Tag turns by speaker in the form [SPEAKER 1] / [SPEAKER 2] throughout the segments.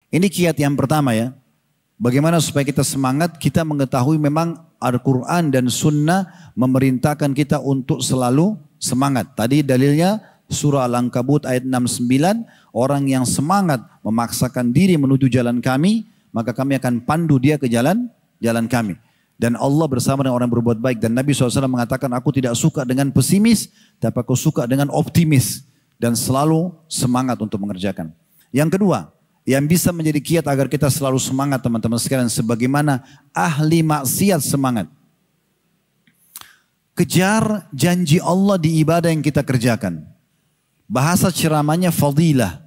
[SPEAKER 1] Ini kiat yang pertama ya. Bagaimana supaya kita semangat, kita mengetahui memang Al-Quran dan Sunnah memerintahkan kita untuk selalu semangat. Tadi dalilnya surah Al-Ankabut ayat 69, orang yang semangat memaksakan diri menuju jalan kami, maka kami akan pandu dia ke jalan kami. Dan Allah bersama dengan orang yang berbuat baik. Dan Nabi SAW mengatakan, aku tidak suka dengan pesimis, tapi aku suka dengan optimis. Dan selalu semangat untuk mengerjakan. Yang kedua, yang bisa menjadi kiat agar kita selalu semangat teman-teman sekalian. Sebagaimana ahli maksiat semangat. Kejar janji Allah di ibadah yang kita kerjakan. Bahasa ceramahnya fadilah.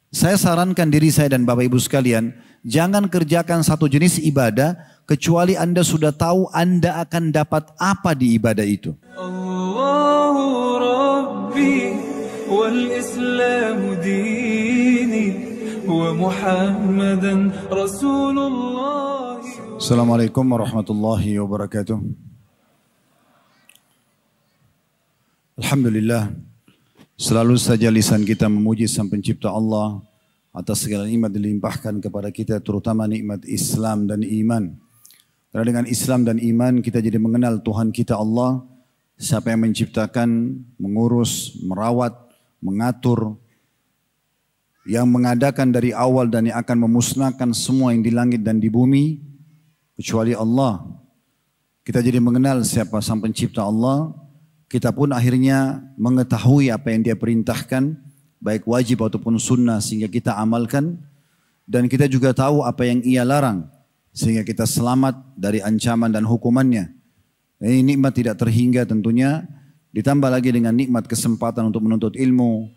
[SPEAKER 1] Saya sarankan diri saya dan Bapak Ibu sekalian, jangan kerjakan satu jenis ibadah kecuali Anda sudah tahu Anda akan dapat apa di ibadah itu. Allahu Rabbi wal Islamu dini wa Muhammadan Rasulullah. Assalamualaikum warahmatullahi wabarakatuh. Alhamdulillah. Selalu saja lisan kita memuji Sang Pencipta Allah atas segala nikmat dilimpahkan kepada kita, terutama nikmat Islam dan iman. Karena dengan Islam dan iman kita jadi mengenal Tuhan kita Allah, siapa yang menciptakan, mengurus, merawat, mengatur, yang mengadakan dari awal dan yang akan memusnahkan semua yang di langit dan di bumi, kecuali Allah. Kita jadi mengenal siapa Sang Pencipta Allah. Kita pun akhirnya mengetahui apa yang dia perintahkan, baik wajib ataupun sunnah, sehingga kita amalkan. Dan kita juga tahu apa yang ia larang, sehingga kita selamat dari ancaman dan hukumannya. Ini nikmat tidak terhingga tentunya, ditambah lagi dengan nikmat kesempatan untuk menuntut ilmu,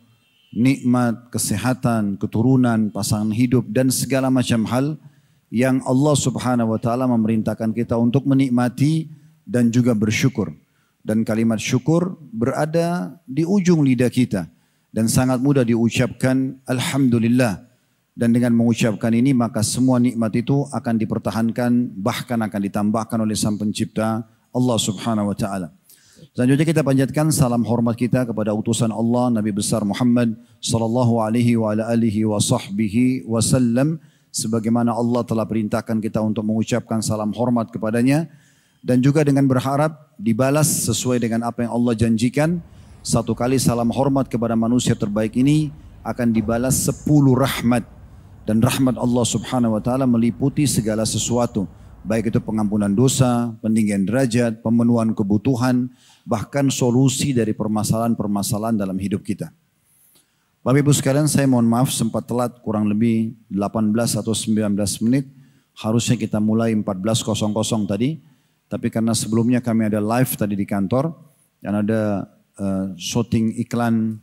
[SPEAKER 1] nikmat kesehatan, keturunan, pasangan hidup, dan segala macam hal yang Allah Subhanahu wa Ta'ala memerintahkan kita untuk menikmati dan juga bersyukur. Dan kalimat syukur berada di ujung lidah kita. Dan sangat mudah diucapkan Alhamdulillah. Dan dengan mengucapkan ini maka semua nikmat itu akan dipertahankan, bahkan akan ditambahkan oleh Sang Pencipta Allah Subhanahu wa Ta'ala. Selanjutnya kita panjatkan salam hormat kita kepada utusan Allah Nabi besar Muhammad sallallahu alaihi wa ala alihi wa sahbihi wasallam, sebagaimana Allah telah perintahkan kita untuk mengucapkan salam hormat kepadanya. Dan juga dengan berharap dibalas sesuai dengan apa yang Allah janjikan. Satu kali salam hormat kepada manusia terbaik ini akan dibalas 10 rahmat. Dan rahmat Allah Subhanahu wa Ta'ala meliputi segala sesuatu. Baik itu pengampunan dosa, peninggian derajat, pemenuhan kebutuhan, bahkan solusi dari permasalahan-permasalahan dalam hidup kita. Bapak Ibu sekalian, saya mohon maaf sempat telat kurang lebih 18 atau 19 menit. Harusnya kita mulai 14.00 tadi. Tapi karena sebelumnya kami ada live tadi di kantor dan ada syuting iklan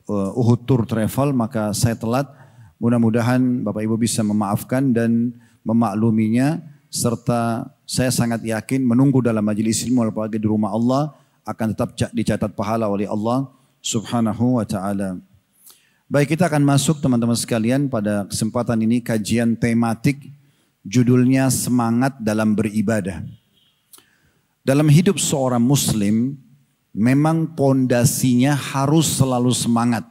[SPEAKER 1] Uhud Tour Travel, maka saya telat. Mudah-mudahan Bapak Ibu bisa memaafkan dan memakluminya, serta saya sangat yakin menunggu dalam majelis ilmu apalagi di rumah Allah akan tetap dicatat pahala oleh Allah Subhanahu wa Ta'ala. Baik, kita akan masuk teman-teman sekalian pada kesempatan ini kajian tematik, judulnya semangat dalam beribadah. Dalam hidup seorang muslim, memang pondasinya harus selalu semangat.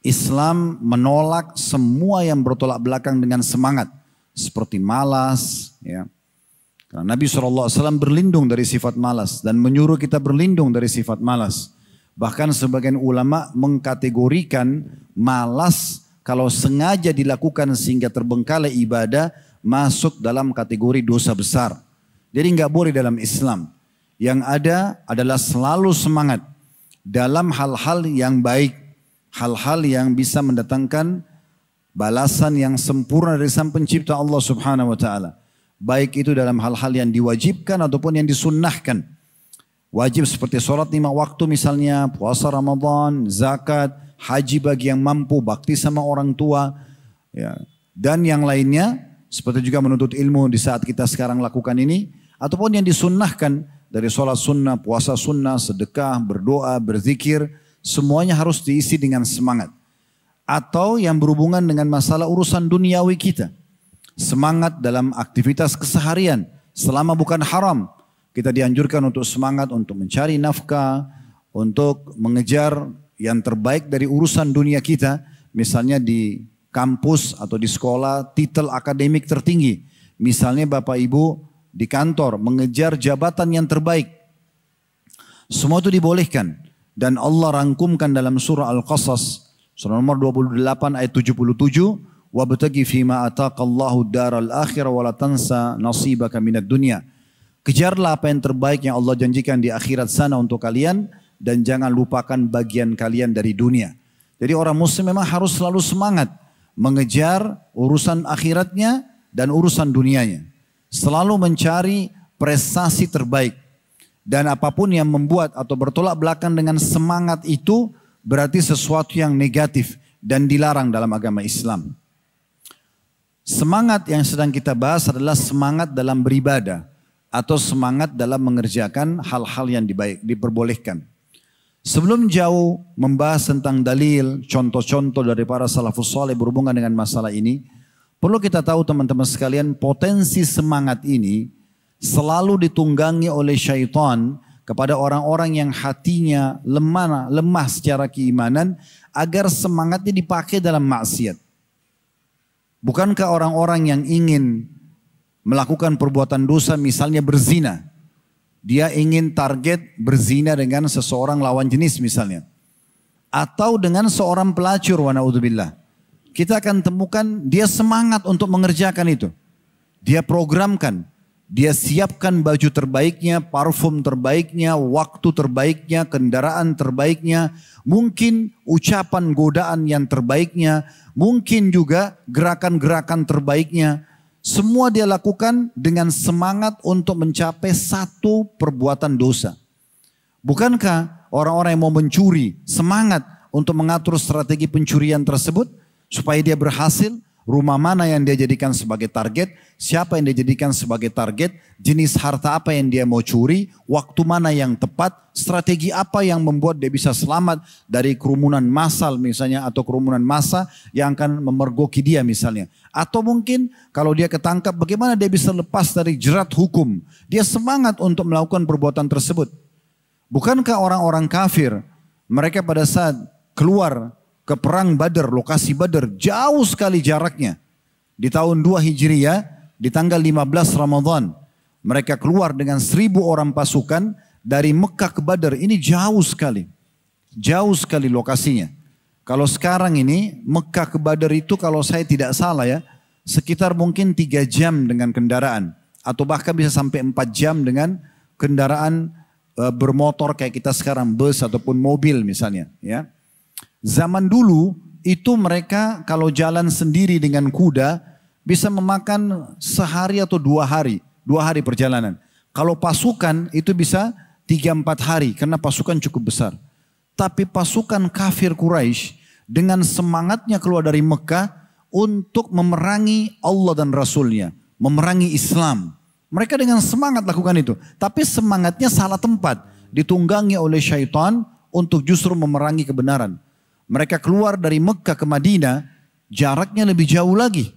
[SPEAKER 1] Islam menolak semua yang bertolak belakang dengan semangat. Seperti malas. Ya. Karena Nabi SAW berlindung dari sifat malas. Dan menyuruh kita berlindung dari sifat malas. Bahkan sebagian ulama mengkategorikan malas kalau sengaja dilakukan sehingga terbengkalai ibadah, masuk dalam kategori dosa besar. Jadi nggak boleh dalam Islam. Yang ada adalah selalu semangat dalam hal-hal yang baik, hal-hal yang bisa mendatangkan balasan yang sempurna dari Sang Pencipta Allah Subhanahu wa Ta'ala. Baik itu dalam hal-hal yang diwajibkan ataupun yang disunnahkan. Wajib seperti sholat 5 waktu misalnya, puasa Ramadan, zakat, haji bagi yang mampu, bakti sama orang tua, ya, dan yang lainnya. Seperti juga menuntut ilmu di saat kita sekarang lakukan ini. Ataupun yang disunnahkan dari sholat sunnah, puasa sunnah, sedekah, berdoa, berzikir. Semuanya harus diisi dengan semangat. Atau yang berhubungan dengan masalah urusan duniawi kita. Semangat dalam aktivitas keseharian. Selama bukan haram. Kita dianjurkan untuk semangat untuk mencari nafkah. Untuk mengejar yang terbaik dari urusan dunia kita. Misalnya di kampus atau di sekolah titel akademik tertinggi. Misalnya Bapak Ibu di kantor mengejar jabatan yang terbaik. Semua itu dibolehkan. Dan Allah rangkumkan dalam surah Al-Qasas, surah nomor 28 ayat 77, wabtaghi fima ataqallahu daral akhirah wa la tansa nasibaka minad dunya. Kejarlah apa yang terbaik yang Allah janjikan di akhirat sana untuk kalian dan jangan lupakan bagian kalian dari dunia. Jadi orang muslim memang harus selalu semangat mengejar urusan akhiratnya dan urusan dunianya. Selalu mencari prestasi terbaik. Dan apapun yang membuat atau bertolak belakang dengan semangat itu berarti sesuatu yang negatif dan dilarang dalam agama Islam. Semangat yang sedang kita bahas adalah semangat dalam beribadah atau semangat dalam mengerjakan hal-hal yang diperbolehkan. Sebelum jauh membahas tentang dalil, contoh-contoh dari para salafus saleh berhubungan dengan masalah ini, perlu kita tahu teman-teman sekalian, potensi semangat ini selalu ditunggangi oleh syaitan kepada orang-orang yang hatinya lemah secara keimanan agar semangatnya dipakai dalam maksiat. Bukankah orang-orang yang ingin melakukan perbuatan dosa misalnya berzina, dia ingin target berzina dengan seseorang lawan jenis misalnya, atau dengan seorang pelacur wa na'udzubillah, kita akan temukan dia semangat untuk mengerjakan itu. Dia programkan, dia siapkan baju terbaiknya, parfum terbaiknya, waktu terbaiknya, kendaraan terbaiknya, mungkin ucapan godaan yang terbaiknya, mungkin juga gerakan-gerakan terbaiknya. Semua dia lakukan dengan semangat untuk mencapai satu perbuatan dosa. Bukankah orang-orang yang mau mencuri semangat untuk mengatur strategi pencurian tersebut supaya dia berhasil? Rumah mana yang dia jadikan sebagai target, siapa yang dia jadikan sebagai target, jenis harta apa yang dia mau curi, waktu mana yang tepat, strategi apa yang membuat dia bisa selamat dari kerumunan massal misalnya, atau kerumunan massa yang akan memergoki dia misalnya. Atau mungkin kalau dia ketangkap bagaimana dia bisa lepas dari jerat hukum. Dia semangat untuk melakukan perbuatan tersebut. Bukankah orang-orang kafir, mereka pada saat keluar ke perang Badar, lokasi Badar jauh sekali jaraknya. Di tahun 2 Hijriah, di tanggal 15 Ramadan, mereka keluar dengan 1.000 orang pasukan dari Mekah ke Badar. Ini jauh sekali. Jauh sekali lokasinya. Kalau sekarang ini Mekah ke Badar itu kalau saya tidak salah ya, sekitar mungkin 3 jam dengan kendaraan. Atau bahkan bisa sampai 4 jam dengan kendaraan bermotor kayak kita sekarang, bus ataupun mobil misalnya, ya. Zaman dulu itu mereka kalau jalan sendiri dengan kuda bisa memakan sehari atau 2 hari. 2 hari perjalanan. Kalau pasukan itu bisa 3-4 hari karena pasukan cukup besar. Tapi pasukan kafir Quraisy dengan semangatnya keluar dari Mekah untuk memerangi Allah dan Rasulnya. Memerangi Islam. Mereka dengan semangat lakukan itu. Tapi semangatnya salah tempat. Ditunggangi oleh syaitan untuk justru memerangi kebenaran. Mereka keluar dari Mekah ke Madinah, jaraknya lebih jauh lagi.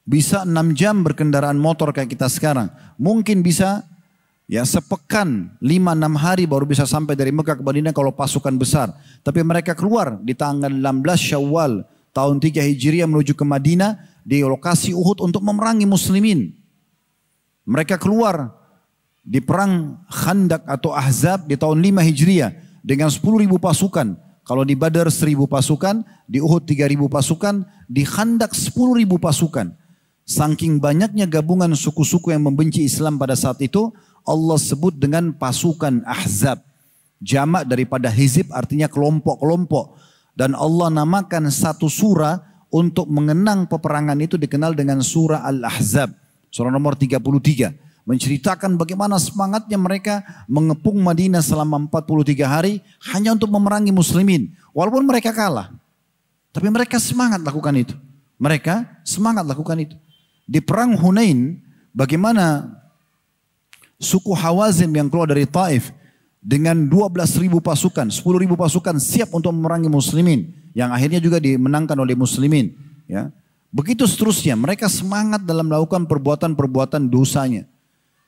[SPEAKER 1] Bisa 6 jam berkendaraan motor kayak kita sekarang. Mungkin bisa ya sepekan, 5-6 hari baru bisa sampai dari Mekah ke Madinah kalau pasukan besar. Tapi mereka keluar di tanggal 16 Syawal tahun 3 Hijriah menuju ke Madinah di lokasi Uhud untuk memerangi muslimin. Mereka keluar di perang Khandak atau Ahzab di tahun 5 Hijriah dengan 10.000 pasukan. Kalau di Badar 1.000 pasukan, di Uhud 3.000 pasukan, di Khandak 10.000 pasukan. Saking banyaknya gabungan suku-suku yang membenci Islam pada saat itu, Allah sebut dengan pasukan Ahzab. Jamak daripada hizib artinya kelompok-kelompok. Dan Allah namakan satu surah untuk mengenang peperangan itu dikenal dengan surah Al-Ahzab. Surah nomor 33. Menceritakan bagaimana semangatnya mereka mengepung Madinah selama 43 hari hanya untuk memerangi muslimin. Walaupun mereka kalah. Tapi mereka semangat lakukan itu. Mereka semangat lakukan itu. Di perang Hunain, bagaimana suku Hawazim yang keluar dari Taif dengan 12.000 pasukan, 10.000 pasukan siap untuk memerangi muslimin. Yang akhirnya juga dimenangkan oleh muslimin. Ya. Begitu seterusnya, mereka semangat dalam melakukan perbuatan-perbuatan dosanya.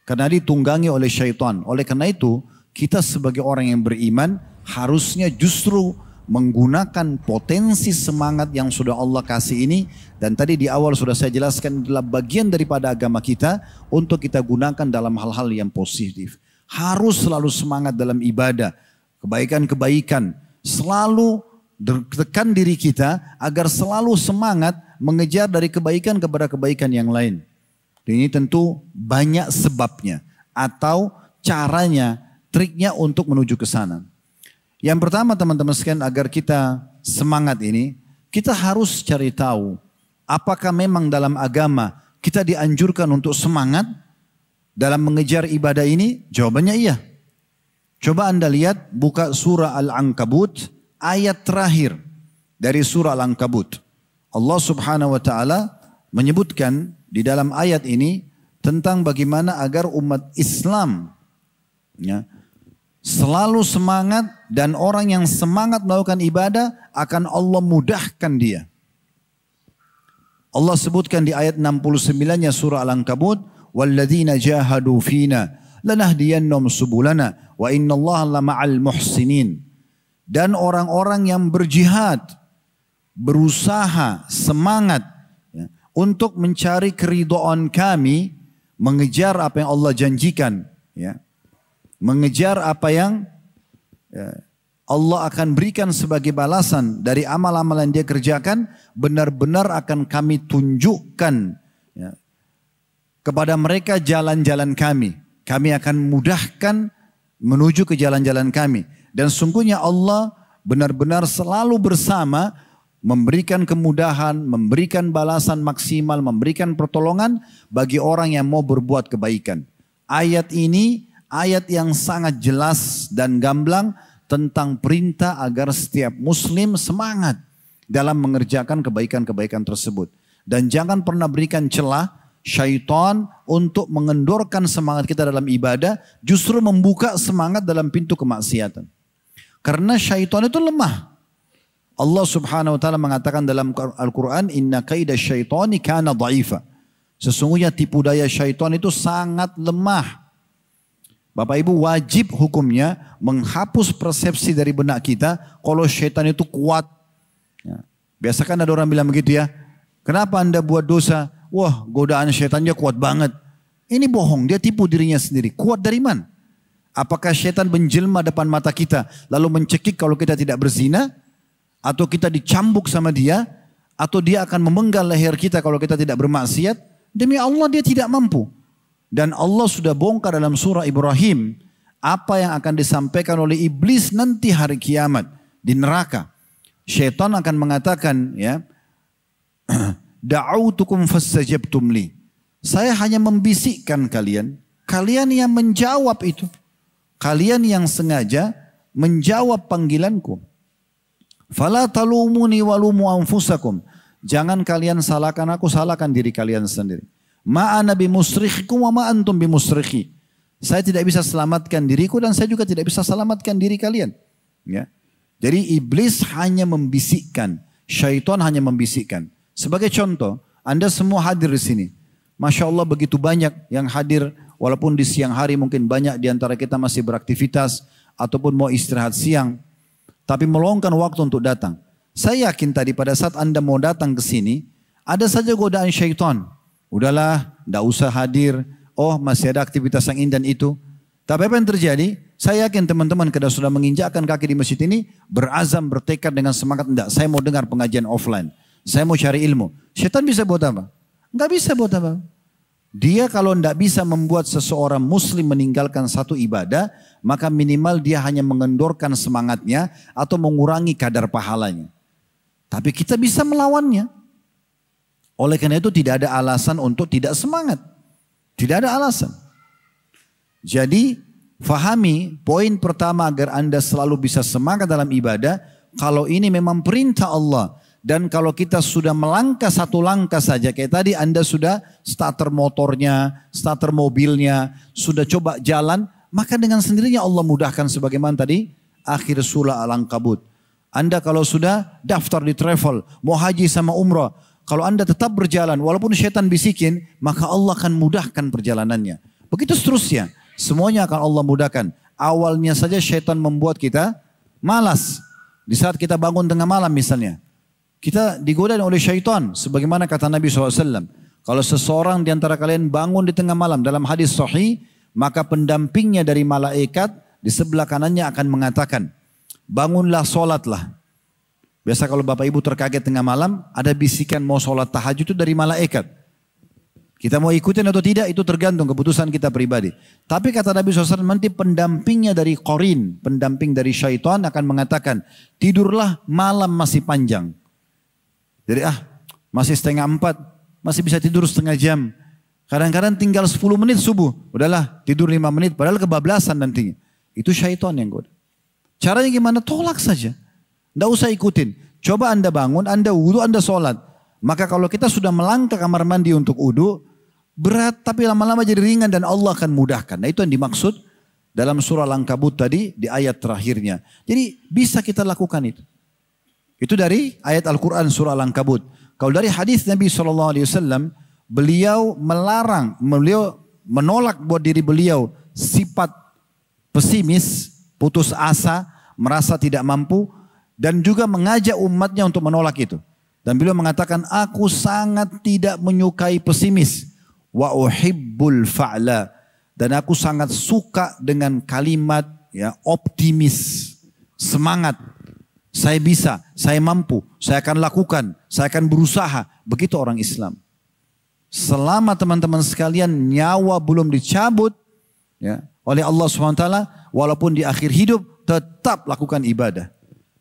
[SPEAKER 1] Karena ditunggangi oleh syaitan. Oleh karena itu, kita sebagai orang yang beriman harusnya justru menggunakan potensi semangat yang sudah Allah kasih ini. Dan tadi di awal sudah saya jelaskan adalah bagian daripada agama kita untuk kita gunakan dalam hal-hal yang positif. Harus selalu semangat dalam ibadah, kebaikan-kebaikan. Selalu tekan diri kita agar selalu semangat mengejar dari kebaikan kepada kebaikan yang lain. Dan ini tentu banyak sebabnya atau caranya, triknya untuk menuju ke sana. Yang pertama teman-teman sekalian, agar kita semangat ini, kita harus cari tahu apakah memang dalam agama kita dianjurkan untuk semangat dalam mengejar ibadah ini. Jawabannya iya. Coba Anda lihat, buka surah Al-Ankabut ayat terakhir dari surah Al-Ankabut. Allah Subhanahu wa taala menyebutkan di dalam ayat ini tentang bagaimana agar umat Islam selalu semangat, dan orang yang semangat melakukan ibadah akan Allah mudahkan dia. Allah sebutkan di ayat 69-nya surah Al-Ankabut, "Walladzina jahadu fina lanahdiyannahum subulana wa innallaha lama'al muhsinin." Dan orang-orang yang berjihad, berusaha, semangat untuk mencari keridhaan kami, mengejar apa yang Allah janjikan, mengejar apa yang Allah akan berikan sebagai balasan dari amal-amal yang dia kerjakan, benar-benar akan kami tunjukkan kepada mereka jalan-jalan kami. Kami akan mudahkan menuju ke jalan-jalan kami. Dan sungguhnya Allah benar-benar selalu bersama, memberikan kemudahan, memberikan balasan maksimal, memberikan pertolongan bagi orang yang mau berbuat kebaikan. Ayat ini ayat yang sangat jelas dan gamblang tentang perintah agar setiap muslim semangat dalam mengerjakan kebaikan-kebaikan tersebut. Dan jangan pernah berikan celah syaitan untuk mengendorkan semangat kita dalam ibadah, justru membuka semangat dalam pintu kemaksiatan. Karena syaitan itu lemah. Allah Subhanahu wa taala mengatakan dalam Al-Quran, "Inna kaida syaitani kana dha'ifa." Sesungguhnya tipu daya syaitan itu sangat lemah. Bapak Ibu, wajib hukumnya menghapus persepsi dari benak kita kalau syaitan itu kuat. Biasa kan ada orang bilang begitu ya. Kenapa Anda buat dosa? Wah, godaan syaitannya kuat banget. Ini bohong, dia tipu dirinya sendiri. Kuat dari mana? Apakah syaitan menjelma depan mata kita lalu mencekik kalau kita tidak berzina? Atau kita dicambuk sama dia? Atau dia akan memenggal leher kita kalau kita tidak bermaksiat? Demi Allah dia tidak mampu. Dan Allah sudah bongkar dalam surah Ibrahim apa yang akan disampaikan oleh iblis nanti hari kiamat di neraka. Syaitan akan mengatakan, "Da'autukum fastajabtum li." Saya hanya membisikkan kalian, kalian yang menjawab itu. Kalian yang sengaja menjawab panggilanku. "Fala talumuni walumu anfusakum." Jangan kalian salahkan aku, salahkan diri kalian sendiri. Ma'ana bimusrikhikum wa ma'antum bimusrikhi. Saya tidak bisa selamatkan diriku dan saya juga tidak bisa selamatkan diri kalian. Jadi iblis hanya membisikkan, syaitan hanya membisikkan. Sebagai contoh, Anda semua hadir di sini. Masya Allah begitu banyak yang hadir, walaupun di siang hari mungkin banyak di antara kita masih beraktivitas ataupun mau istirahat siang, tapi meluangkan waktu untuk datang. Saya yakin tadi pada saat Anda mau datang ke sini, ada saja godaan syaitan. Udahlah, tidak usah hadir. Oh, masih ada aktivitas yang ini dan itu. Tapi apa yang terjadi? Saya yakin teman-teman kada sudah menginjakkan kaki di masjid ini, berazam, bertekad dengan semangat. Tidak, saya mau dengar pengajian offline. Saya mau cari ilmu. Syaitan bisa buat apa? Enggak bisa buat apa. Dia kalau tidak bisa membuat seseorang muslim meninggalkan satu ibadah, maka minimal dia hanya mengendorkan semangatnya atau mengurangi kadar pahalanya. Tapi kita bisa melawannya. Oleh karena itu tidak ada alasan untuk tidak semangat. Tidak ada alasan. Jadi fahami poin pertama agar Anda selalu bisa semangat dalam ibadah. Kalau ini memang perintah Allah. Dan kalau kita sudah melangkah satu langkah saja. Kayak tadi Anda sudah starter motornya, starter mobilnya, sudah coba jalan. Maka dengan sendirinya Allah mudahkan sebagaimana tadi akhir surah Al-Ankabut. Anda kalau sudah daftar di travel, mau haji sama umrah. Kalau Anda tetap berjalan, walaupun syaitan bisikin, maka Allah akan mudahkan perjalanannya. Begitu seterusnya, semuanya akan Allah mudahkan. Awalnya saja syaitan membuat kita malas. Di saat kita bangun tengah malam misalnya, kita digoda oleh syaitan. Sebagaimana kata Nabi SAW, kalau seseorang di antara kalian bangun di tengah malam dalam hadis sahih, maka pendampingnya dari malaikat di sebelah kanannya akan mengatakan, bangunlah, sholatlah. Biasa kalau bapak ibu terkaget tengah malam, ada bisikan mau sholat tahajud itu dari malaikat. Kita mau ikutin atau tidak itu tergantung keputusan kita pribadi. Tapi kata Nabi SAW, nanti pendampingnya dari qarin, pendamping dari syaitan akan mengatakan, tidurlah, malam masih panjang. Jadi masih 3:30, masih bisa tidur setengah jam. Kadang-kadang tinggal 10 menit subuh, udahlah tidur 5 menit, padahal kebablasan nantinya. Itu syaitan yang goda. Caranya gimana? Tolak saja. Tidak usah ikutin. Coba Anda bangun, Anda wudu, Anda sholat. Maka kalau kita sudah melangkah kamar mandi untuk wudu, berat tapi lama-lama jadi ringan dan Allah akan mudahkan. Nah itu yang dimaksud dalam surah Al-Ankabut tadi di ayat terakhirnya. Jadi bisa kita lakukan itu. Itu dari ayat Al-Quran surah Al-Ankabut. Kalau dari hadis Nabi SAW, beliau melarang, beliau menolak buat diri beliau sifat pesimis, putus asa, merasa tidak mampu, dan juga mengajak umatnya untuk menolak itu. Dan beliau mengatakan, aku sangat tidak menyukai pesimis. Wa uhibbul fa'la. Dan aku sangat suka dengan kalimat ya optimis. Semangat. Saya bisa, saya mampu, saya akan lakukan, saya akan berusaha. Begitu orang Islam. Selama teman-teman sekalian nyawa belum dicabut ya, oleh Allah SWT, walaupun di akhir hidup tetap lakukan ibadah.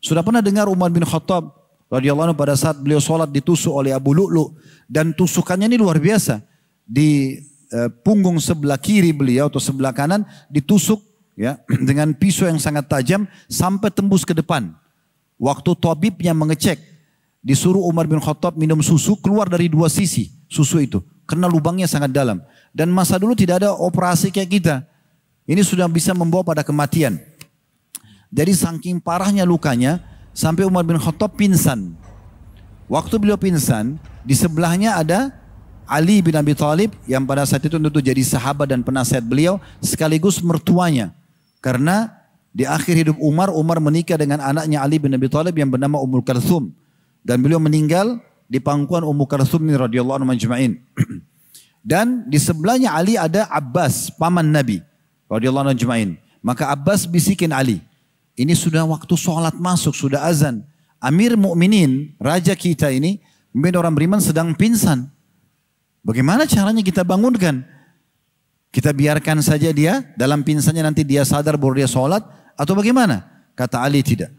[SPEAKER 1] Sudah pernah dengar Umar bin Khattab radhiyallahu anhu pada saat beliau sholat ditusuk oleh Abu Lu'lu, dan tusukannya ini luar biasa. Di punggung sebelah kiri beliau atau sebelah kanan ditusuk ya dengan pisau yang sangat tajam sampai tembus ke depan. Waktu tabibnya mengecek, disuruh Umar bin Khattab minum susu, keluar dari dua sisi susu itu karena lubangnya sangat dalam. Dan masa dulu tidak ada operasi kayak kita. Ini sudah bisa membawa pada kematian. Jadi saking parahnya lukanya, sampai Umar bin Khattab pingsan. Waktu beliau pingsan, di sebelahnya ada Ali bin Abi Thalib yang pada saat itu tentu jadi sahabat dan penasihat beliau sekaligus mertuanya. Karena di akhir hidup Umar menikah dengan anaknya Ali bin Abi Thalib yang bernama Ummul Kalthum. Dan beliau meninggal di pangkuan Ummu Kalthum ini radhiyallahu anhu majma'in. Dan di sebelahnya Ali ada Abbas, paman Nabi radhiyallahu anhu majma'in. Maka Abbas bisikin Ali, ini sudah waktu sholat masuk, sudah azan. Amir Mukminin, raja kita ini, memimpin orang beriman sedang pingsan. Bagaimana caranya kita bangunkan? Kita biarkan saja dia, dalam pingsannya nanti dia sadar baru dia sholat, atau bagaimana? Kata Ali tidak.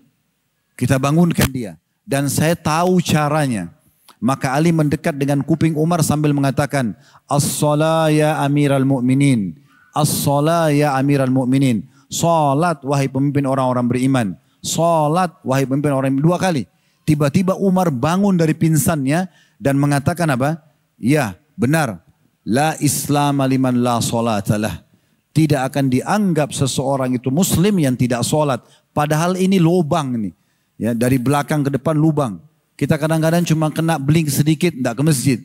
[SPEAKER 1] Kita bangunkan dia. Dan saya tahu caranya. Maka Ali mendekat dengan kuping Umar sambil mengatakan, As-salah ya amiral mu'minin. As-salah ya amiral mu'minin. Salat wahai pemimpin orang-orang beriman. Salat wahai pemimpin orang beriman. 2 kali. Tiba-tiba Umar bangun dari pingsannya dan mengatakan apa? Ya, benar. La Islam liman la salatalah. Tidak akan dianggap seseorang itu muslim yang tidak salat. Padahal ini lubang nih. Ya, dari belakang ke depan lubang. Kita kadang-kadang cuma kena blink sedikit, enggak ke masjid.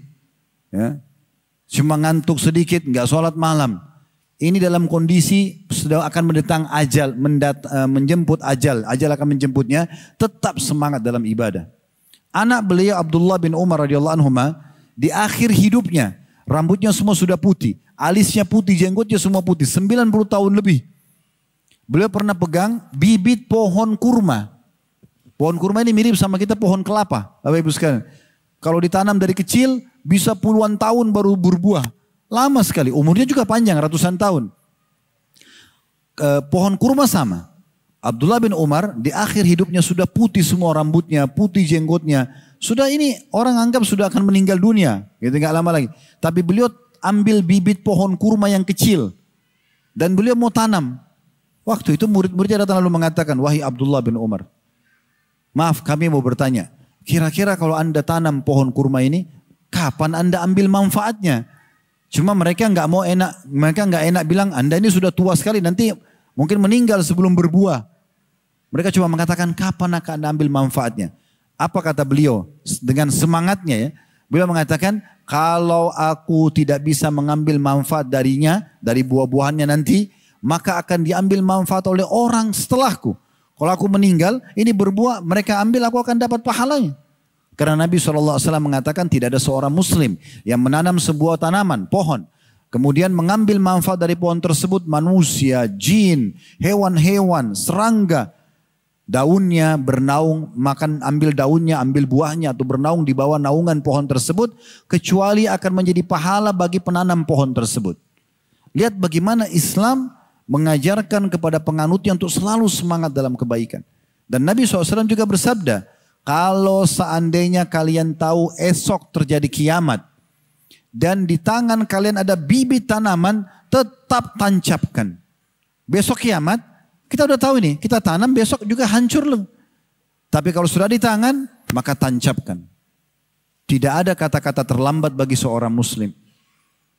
[SPEAKER 1] Ya. Cuma ngantuk sedikit, enggak salat malam. Ini dalam kondisi sudah akan mendatang ajal, menjemput ajal. Ajal akan menjemputnya, tetap semangat dalam ibadah. Anak beliau Abdullah bin Umar radhiyallahu anhuma, di akhir hidupnya, rambutnya semua sudah putih. Alisnya putih, jenggotnya semua putih. 90 tahun lebih. Beliau pernah pegang bibit pohon kurma. Pohon kurma ini mirip sama kita pohon kelapa. Bapak Ibu sekalian. Kalau ditanam dari kecil, bisa puluhan tahun baru berbuah. Lama sekali, umurnya juga panjang, ratusan tahun. Pohon kurma sama. Abdullah bin Umar di akhir hidupnya sudah putih semua rambutnya, putih jenggotnya. Sudah ini orang anggap sudah akan meninggal dunia. Gitu, nggak lama lagi. Tapi beliau ambil bibit pohon kurma yang kecil. Dan beliau mau tanam. Waktu itu murid-muridnya datang lalu mengatakan, wahai Abdullah bin Umar. Maaf kami mau bertanya. Kira-kira kalau anda tanam pohon kurma ini, kapan anda ambil manfaatnya? Cuma mereka nggak mau enak, mereka nggak enak bilang anda ini sudah tua sekali nanti mungkin meninggal sebelum berbuah. Mereka cuma mengatakan kapan akan anda ambil manfaatnya. Apa kata beliau dengan semangatnya ya? Beliau mengatakan kalau aku tidak bisa mengambil manfaat darinya, dari buah-buahannya nanti, maka akan diambil manfaat oleh orang setelahku. Kalau aku meninggal, ini berbuah, mereka ambil, aku akan dapat pahalanya. Karena Nabi SAW mengatakan tidak ada seorang muslim yang menanam sebuah tanaman, pohon. Kemudian mengambil manfaat dari pohon tersebut, manusia, jin, hewan-hewan, serangga. Daunnya bernaung, makan, ambil daunnya, ambil buahnya, atau bernaung di bawah naungan pohon tersebut. Kecuali akan menjadi pahala bagi penanam pohon tersebut. Lihat bagaimana Islam mengajarkan kepada penganutnya untuk selalu semangat dalam kebaikan. Dan Nabi SAW juga bersabda, kalau seandainya kalian tahu esok terjadi kiamat, dan di tangan kalian ada bibit tanaman, tetap tancapkan. Besok kiamat, kita udah tahu ini, kita tanam besok juga hancur loh. Tapi kalau sudah di tangan, maka tancapkan. Tidak ada kata-kata terlambat bagi seorang muslim.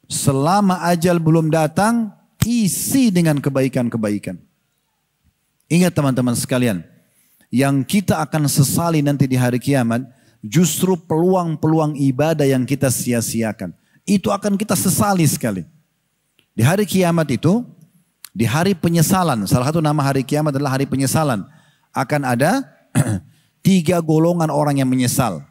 [SPEAKER 1] Selama ajal belum datang, isi dengan kebaikan-kebaikan. Ingat teman-teman sekalian, yang kita akan sesali nanti di hari kiamat, justru peluang-peluang ibadah yang kita sia-siakan. Itu akan kita sesali sekali. Di hari kiamat itu, di hari penyesalan, salah satu nama hari kiamat adalah hari penyesalan. Akan ada 3 golongan orang yang menyesal.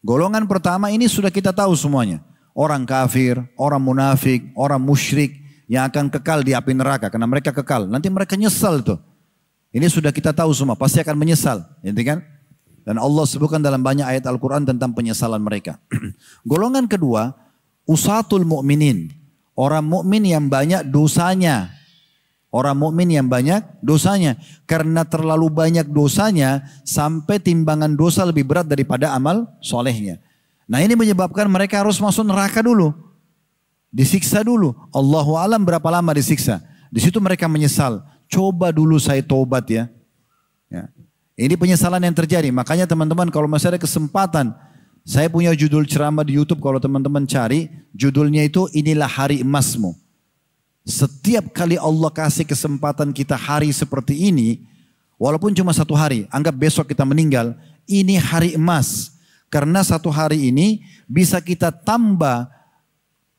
[SPEAKER 1] Golongan pertama ini sudah kita tahu semuanya. Orang kafir, orang munafik, orang musyrik yang akan kekal di api neraka. Karena mereka kekal. Nanti mereka nyesal tuh. Ini sudah kita tahu semua, pasti akan menyesal, gitu kan? Dan Allah sebutkan dalam banyak ayat Al-Quran tentang penyesalan mereka. Golongan kedua, usatul mu'minin. Orang mukmin yang banyak dosanya. Orang mukmin yang banyak dosanya. Karena terlalu banyak dosanya, sampai timbangan dosa lebih berat daripada amal solehnya. Nah ini menyebabkan mereka harus masuk neraka dulu. Disiksa dulu. Allahu alam berapa lama disiksa. Di situ mereka menyesal. Coba dulu saya tobat ya. Ini penyesalan yang terjadi. Makanya teman-teman kalau masih ada kesempatan. Saya punya judul ceramah di YouTube kalau teman-teman cari. Judulnya itu inilah hari emasmu. Setiap kali Allah kasih kesempatan kita hari seperti ini. Walaupun cuma 1 hari. Anggap besok kita meninggal. Ini hari emas. Karena 1 hari ini bisa kita tambah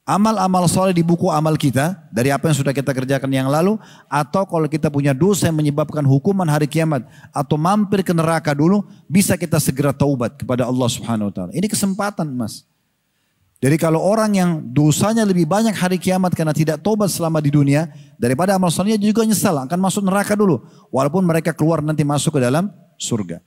[SPEAKER 1] amal-amal soleh di buku amal kita, dari apa yang sudah kita kerjakan yang lalu, atau kalau kita punya dosa yang menyebabkan hukuman hari kiamat, atau mampir ke neraka dulu, bisa kita segera taubat kepada Allah Subhanahu Wa Taala. Ini kesempatan mas. Jadi kalau orang yang dosanya lebih banyak hari kiamat karena tidak taubat selama di dunia, daripada amal solehnya juga nyesal, akan masuk neraka dulu. Walaupun mereka keluar nanti masuk ke dalam surga.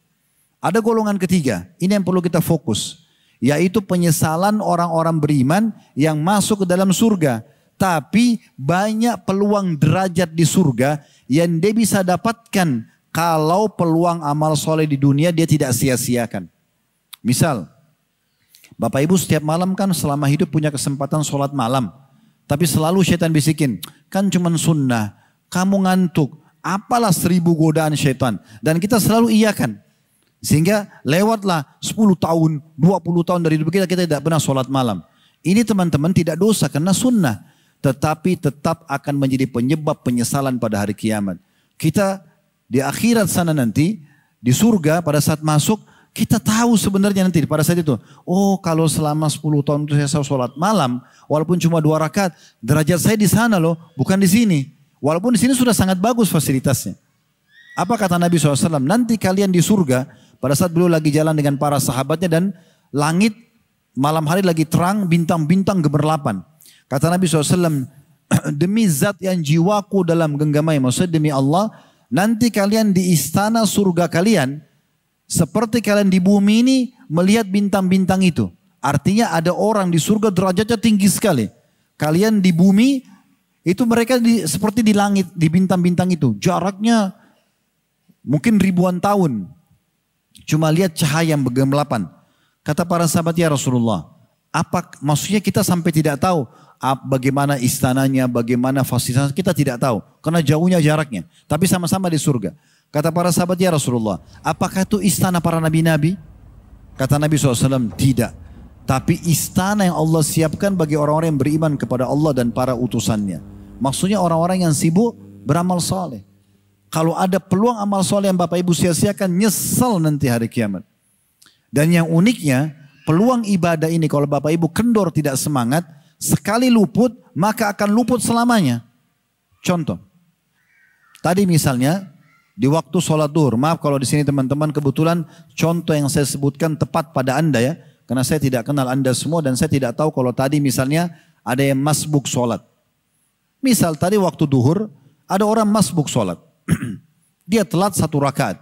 [SPEAKER 1] Ada golongan ketiga, ini yang perlu kita fokus. Yaitu penyesalan orang-orang beriman yang masuk ke dalam surga. Tapi banyak peluang derajat di surga yang dia bisa dapatkan kalau peluang amal soleh di dunia dia tidak sia-siakan. Misal, Bapak Ibu setiap malam kan selama hidup punya kesempatan sholat malam. Tapi selalu syaitan bisikin, kan cuman sunnah, kamu ngantuk, apalah 1000 godaan syaitan. Dan kita selalu iyakan. Sehingga lewatlah 10 tahun, 20 tahun dari hidup kita tidak pernah sholat malam. Ini teman-teman tidak dosa karena sunnah. Tetapi tetap akan menjadi penyebab penyesalan pada hari kiamat. Kita di akhirat sana nanti, di surga pada saat masuk, kita tahu sebenarnya nanti pada saat itu. Oh kalau selama 10 tahun itu saya sholat malam, walaupun cuma 2 rakaat, derajat saya di sana loh, bukan di sini. Walaupun di sini sudah sangat bagus fasilitasnya. Apa kata Nabi SAW? Nanti kalian di surga, pada saat beliau lagi jalan dengan para sahabatnya dan langit malam hari lagi terang, bintang-bintang gemerlapan. Kata Nabi SAW, demi zat yang jiwaku dalam genggamai, maksudnya demi Allah, nanti kalian di istana surga kalian, seperti kalian di bumi ini melihat bintang-bintang itu. Artinya ada orang di surga derajatnya tinggi sekali. Kalian di bumi, itu mereka seperti di langit, di bintang-bintang itu. Jaraknya mungkin ribuan tahun. Cuma lihat cahaya yang bergemerlapan. Kata para sahabat, ya Rasulullah, apa maksudnya kita sampai tidak tahu bagaimana istananya, bagaimana fasilitas, kita tidak tahu. Karena jauhnya jaraknya. Tapi sama-sama di surga. Kata para sahabat, ya Rasulullah, apakah itu istana para nabi-nabi? Kata Nabi SAW, tidak. Tapi istana yang Allah siapkan bagi orang-orang yang beriman kepada Allah dan para utusannya. Maksudnya orang-orang yang sibuk beramal saleh. Kalau ada peluang amal soleh yang Bapak Ibu sia-siakan, nyesal nanti hari kiamat. Dan yang uniknya, peluang ibadah ini kalau Bapak Ibu kendor tidak semangat, sekali luput, maka akan luput selamanya. Contoh, tadi misalnya, di waktu sholat duhur. Maaf kalau di sini teman-teman kebetulan contoh yang saya sebutkan tepat pada Anda ya. Karena saya tidak kenal Anda semua dan saya tidak tahu kalau tadi misalnya ada yang masbuk sholat. Misal tadi waktu duhur ada orang masbuk sholat. Dia telat 1 rakaat.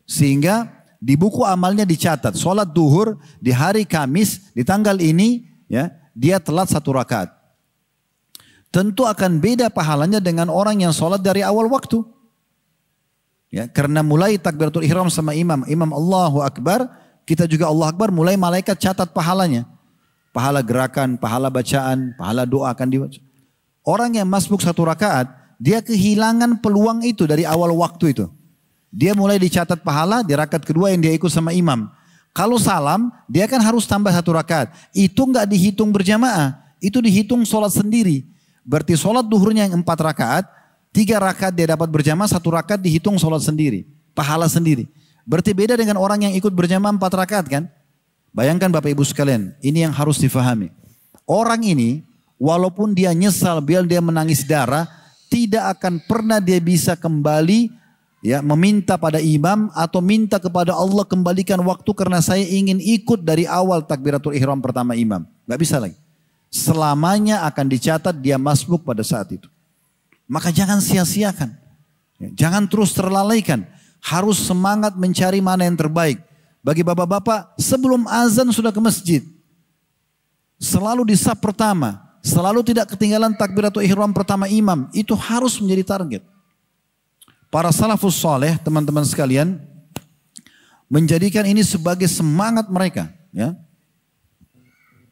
[SPEAKER 1] Sehingga di buku amalnya dicatat sholat duhur di hari Kamis di tanggal ini ya dia telat 1 rakaat. Tentu akan beda pahalanya dengan orang yang sholat dari awal waktu. Ya, karena mulai takbiratul ihram sama imam Allahu Akbar, kita juga Allah Akbar, mulai malaikat catat pahalanya. Pahala gerakan, pahala bacaan, pahala doa akan dibaca. Orang yang masbuk 1 rakaat, dia kehilangan peluang itu dari awal waktu itu. Dia mulai dicatat pahala di rakaat kedua yang dia ikut sama imam. Kalau salam, dia kan harus tambah 1 rakaat. Itu enggak dihitung berjamaah, itu dihitung sholat sendiri. Berarti sholat duhurnya yang 4 rakaat, 3 rakaat dia dapat berjamaah, 1 rakaat dihitung sholat sendiri. Pahala sendiri. Berarti beda dengan orang yang ikut berjamaah 4 rakaat kan? Bayangkan Bapak Ibu sekalian, ini yang harus difahami. Orang ini, walaupun dia nyesal, biar dia menangis darah, tidak akan pernah dia bisa kembali ya meminta pada imam atau minta kepada Allah kembalikan waktu karena saya ingin ikut dari awal takbiratul ihram pertama imam. Gak bisa lagi. Selamanya akan dicatat dia masbuk pada saat itu. Maka jangan sia-siakan. Jangan terus terlalaikan. Harus semangat mencari mana yang terbaik. Bagi bapak-bapak sebelum azan sudah ke masjid. Selalu di saf pertama. Selalu tidak ketinggalan takbiratul ihram pertama imam. Itu harus menjadi target. Para salafus saleh teman-teman sekalian. Menjadikan ini sebagai semangat mereka. Ya.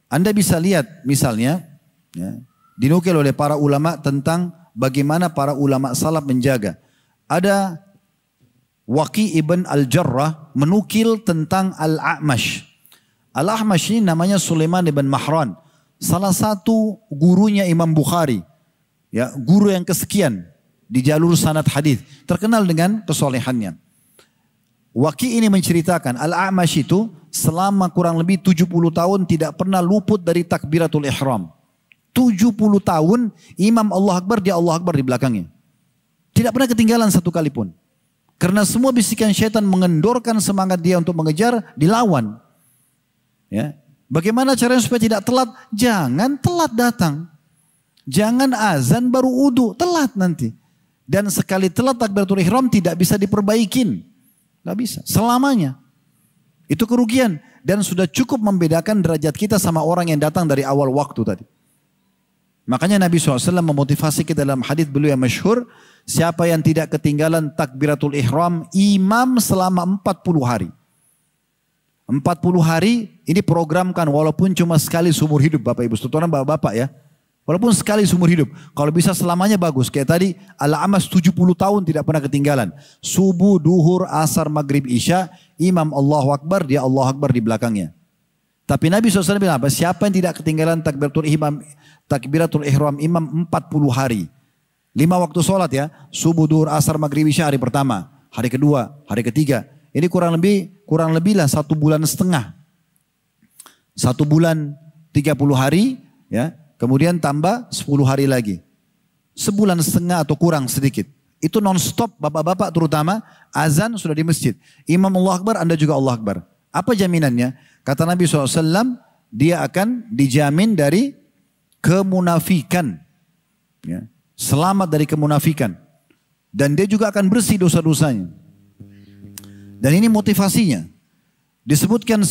[SPEAKER 1] Anda bisa lihat misalnya ya, dinukil oleh para ulama tentang bagaimana para ulama salaf menjaga. Ada Waqi ibn al-Jarrah menukil tentang Al-A'mash. Al-A'mash ini namanya Sulaiman ibn Mahran. Salah satu gurunya Imam Bukhari. Ya, guru yang kesekian di jalur sanad hadis. Terkenal dengan kesolehannya. Waqi ini menceritakan Al-A'mash itu selama kurang lebih 70 tahun tidak pernah luput dari takbiratul ihram. 70 tahun imam Allah Akbar, dia Allah Akbar di belakangnya. Tidak pernah ketinggalan satu kali pun. Karena semua bisikan syaitan mengendorkan semangat dia untuk mengejar, dilawan. Ya. Bagaimana caranya supaya tidak telat? Jangan telat datang. Jangan azan baru wudu, telat nanti. Dan sekali telat takbiratul ihram tidak bisa diperbaikin. Gak bisa, selamanya. Itu kerugian. Dan sudah cukup membedakan derajat kita sama orang yang datang dari awal waktu tadi. Makanya Nabi SAW memotivasi kita dalam hadis beliau yang masyhur. Siapa yang tidak ketinggalan takbiratul ihram imam selama 40 hari. 40 hari ini programkan walaupun cuma sekali seumur hidup Bapak Ibu. Terutama Bapak-Bapak ya. Walaupun sekali seumur hidup. Kalau bisa selamanya bagus. Kayak tadi Al-A'mash 70 tahun tidak pernah ketinggalan. Subuh, duhur, asar, maghrib, isya. Imam Allahu Akbar, dia Allah Akbar di belakangnya. Tapi Nabi SAW bilang apa? Siapa yang tidak ketinggalan takbiratul ihram imam 40 hari. 5 waktu sholat ya. Subuh, duhur, asar, maghrib, isya hari pertama. Hari kedua, hari ketiga. Ini kurang lebih lah 1 bulan setengah. 1 bulan 30 hari ya. Kemudian tambah 10 hari lagi. Sebulan setengah atau kurang sedikit. Itu non-stop bapak-bapak terutama. Azan sudah di masjid. Imam Allah Akbar, Anda juga Allah Akbar. Apa jaminannya? Kata Nabi SAW, dia akan dijamin dari kemunafikan. Ya. Selamat dari kemunafikan. Dan dia juga akan bersih dosa-dosanya. Dan ini motivasinya. Disebutkan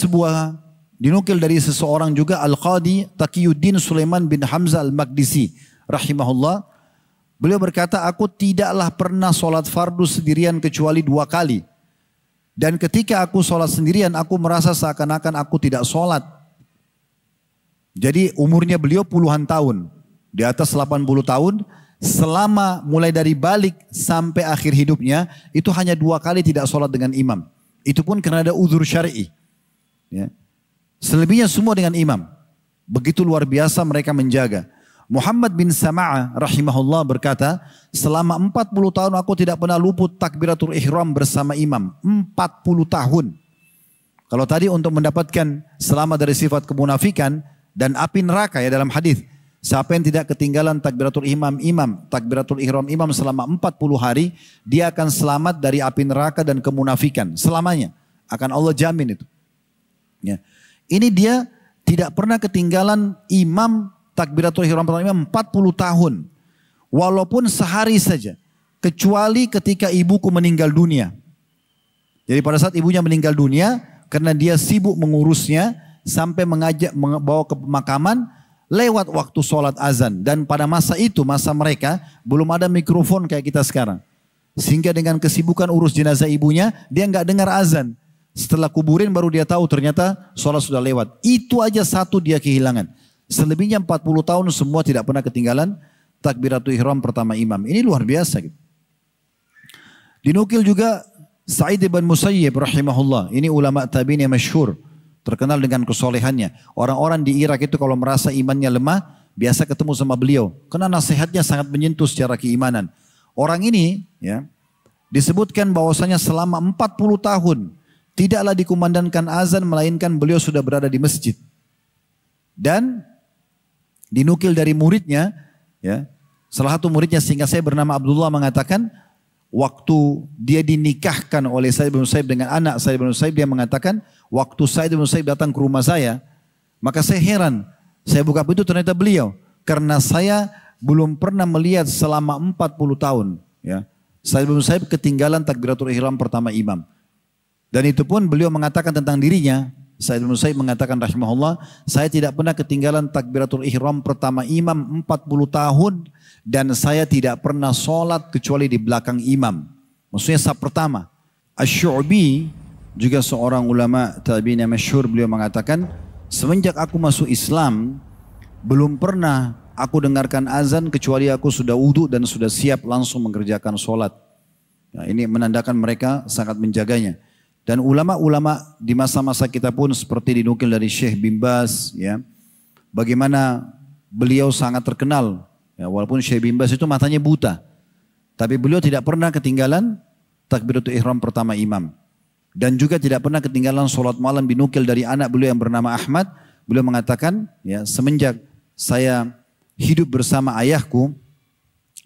[SPEAKER 1] dinukil dari seseorang juga Al-Qadi Taqiyuddin Sulaiman bin Hamzah Al-Maqdisi rahimahullah. Beliau berkata, aku tidaklah pernah sholat fardu sendirian kecuali 2 kali. Dan ketika aku sholat sendirian, aku merasa seakan-akan aku tidak sholat. Jadi umurnya beliau puluhan tahun. Di atas 80 tahun. Selama mulai dari balik sampai akhir hidupnya, itu hanya 2 kali tidak sholat dengan imam. Itu pun karena ada uzur syar'i. Ya. Selebihnya semua dengan imam. Begitu luar biasa mereka menjaga. Muhammad bin Sama'ah rahimahullah berkata, selama 40 tahun aku tidak pernah luput takbiratul ihram bersama imam. 40 tahun. Kalau tadi untuk mendapatkan selamat dari sifat kemunafikan dan api neraka ya dalam hadis. Siapa yang tidak ketinggalan takbiratul ihram imam selama 40 hari, dia akan selamat dari api neraka dan kemunafikan selamanya. Akan Allah jamin itu. Ya. Ini dia tidak pernah ketinggalan imam takbiratul ihram pertama imam 40 tahun. Walaupun sehari saja. Kecuali ketika ibuku meninggal dunia. Jadi pada saat ibunya meninggal dunia, karena dia sibuk mengurusnya, sampai membawa ke pemakaman, lewat waktu sholat azan. Dan pada masa itu, masa mereka, belum ada mikrofon kayak kita sekarang. Sehingga dengan kesibukan urus jenazah ibunya, dia nggak dengar azan. Setelah kuburin baru dia tahu ternyata sholat sudah lewat. Itu aja satu dia kehilangan. Selebihnya 40 tahun semua tidak pernah ketinggalan takbiratul ihram pertama imam. Ini luar biasa gitu. Dinukil juga Sa'id bin Musayyib rahimahullah. Ini ulama tabi'in yang masyhur, terkenal dengan kesolehannya. Orang-orang di Irak itu kalau merasa imannya lemah, biasa ketemu sama beliau. Karena nasihatnya sangat menyentuh secara keimanan. Orang ini ya disebutkan bahwasanya selama 40 tahun tidaklah dikumandangkan azan melainkan beliau sudah berada di masjid. Dan dinukil dari muridnya, ya, salah satu muridnya sehingga saya bernama Abdullah mengatakan, waktu dia dinikahkan oleh Sa'id bin Musayyib dengan anak Sa'id bin Musayyib, dia mengatakan, waktu Sa'id bin Musayyib datang ke rumah saya, maka saya heran. Saya buka pintu ternyata beliau. Karena saya belum pernah melihat selama 40 tahun. Ya, Sa'id bin Musayyib ketinggalan takbiratul ihram pertama imam. Dan itu pun beliau mengatakan tentang dirinya. Sa'id bin Musayyib mengatakan rahimahullah, saya tidak pernah ketinggalan takbiratul ihram pertama imam 40 tahun. Dan saya tidak pernah sholat kecuali di belakang imam. Maksudnya saf pertama. Asy-Syu'bi juga seorang ulama tabi'in yang masyhur, beliau mengatakan, semenjak aku masuk Islam, belum pernah aku dengarkan azan kecuali aku sudah wudu dan sudah siap langsung mengerjakan sholat. Nah, ini menandakan mereka sangat menjaganya. Dan ulama-ulama di masa-masa kita pun seperti dinukil dari Syekh bin Baz, ya, bagaimana beliau sangat terkenal. Ya, walaupun Syekh bin Baz itu matanya buta, tapi beliau tidak pernah ketinggalan takbiratul ihram pertama imam. Dan juga tidak pernah ketinggalan sholat malam. Dinukil dari anak beliau yang bernama Ahmad, beliau mengatakan, ya, semenjak saya hidup bersama ayahku,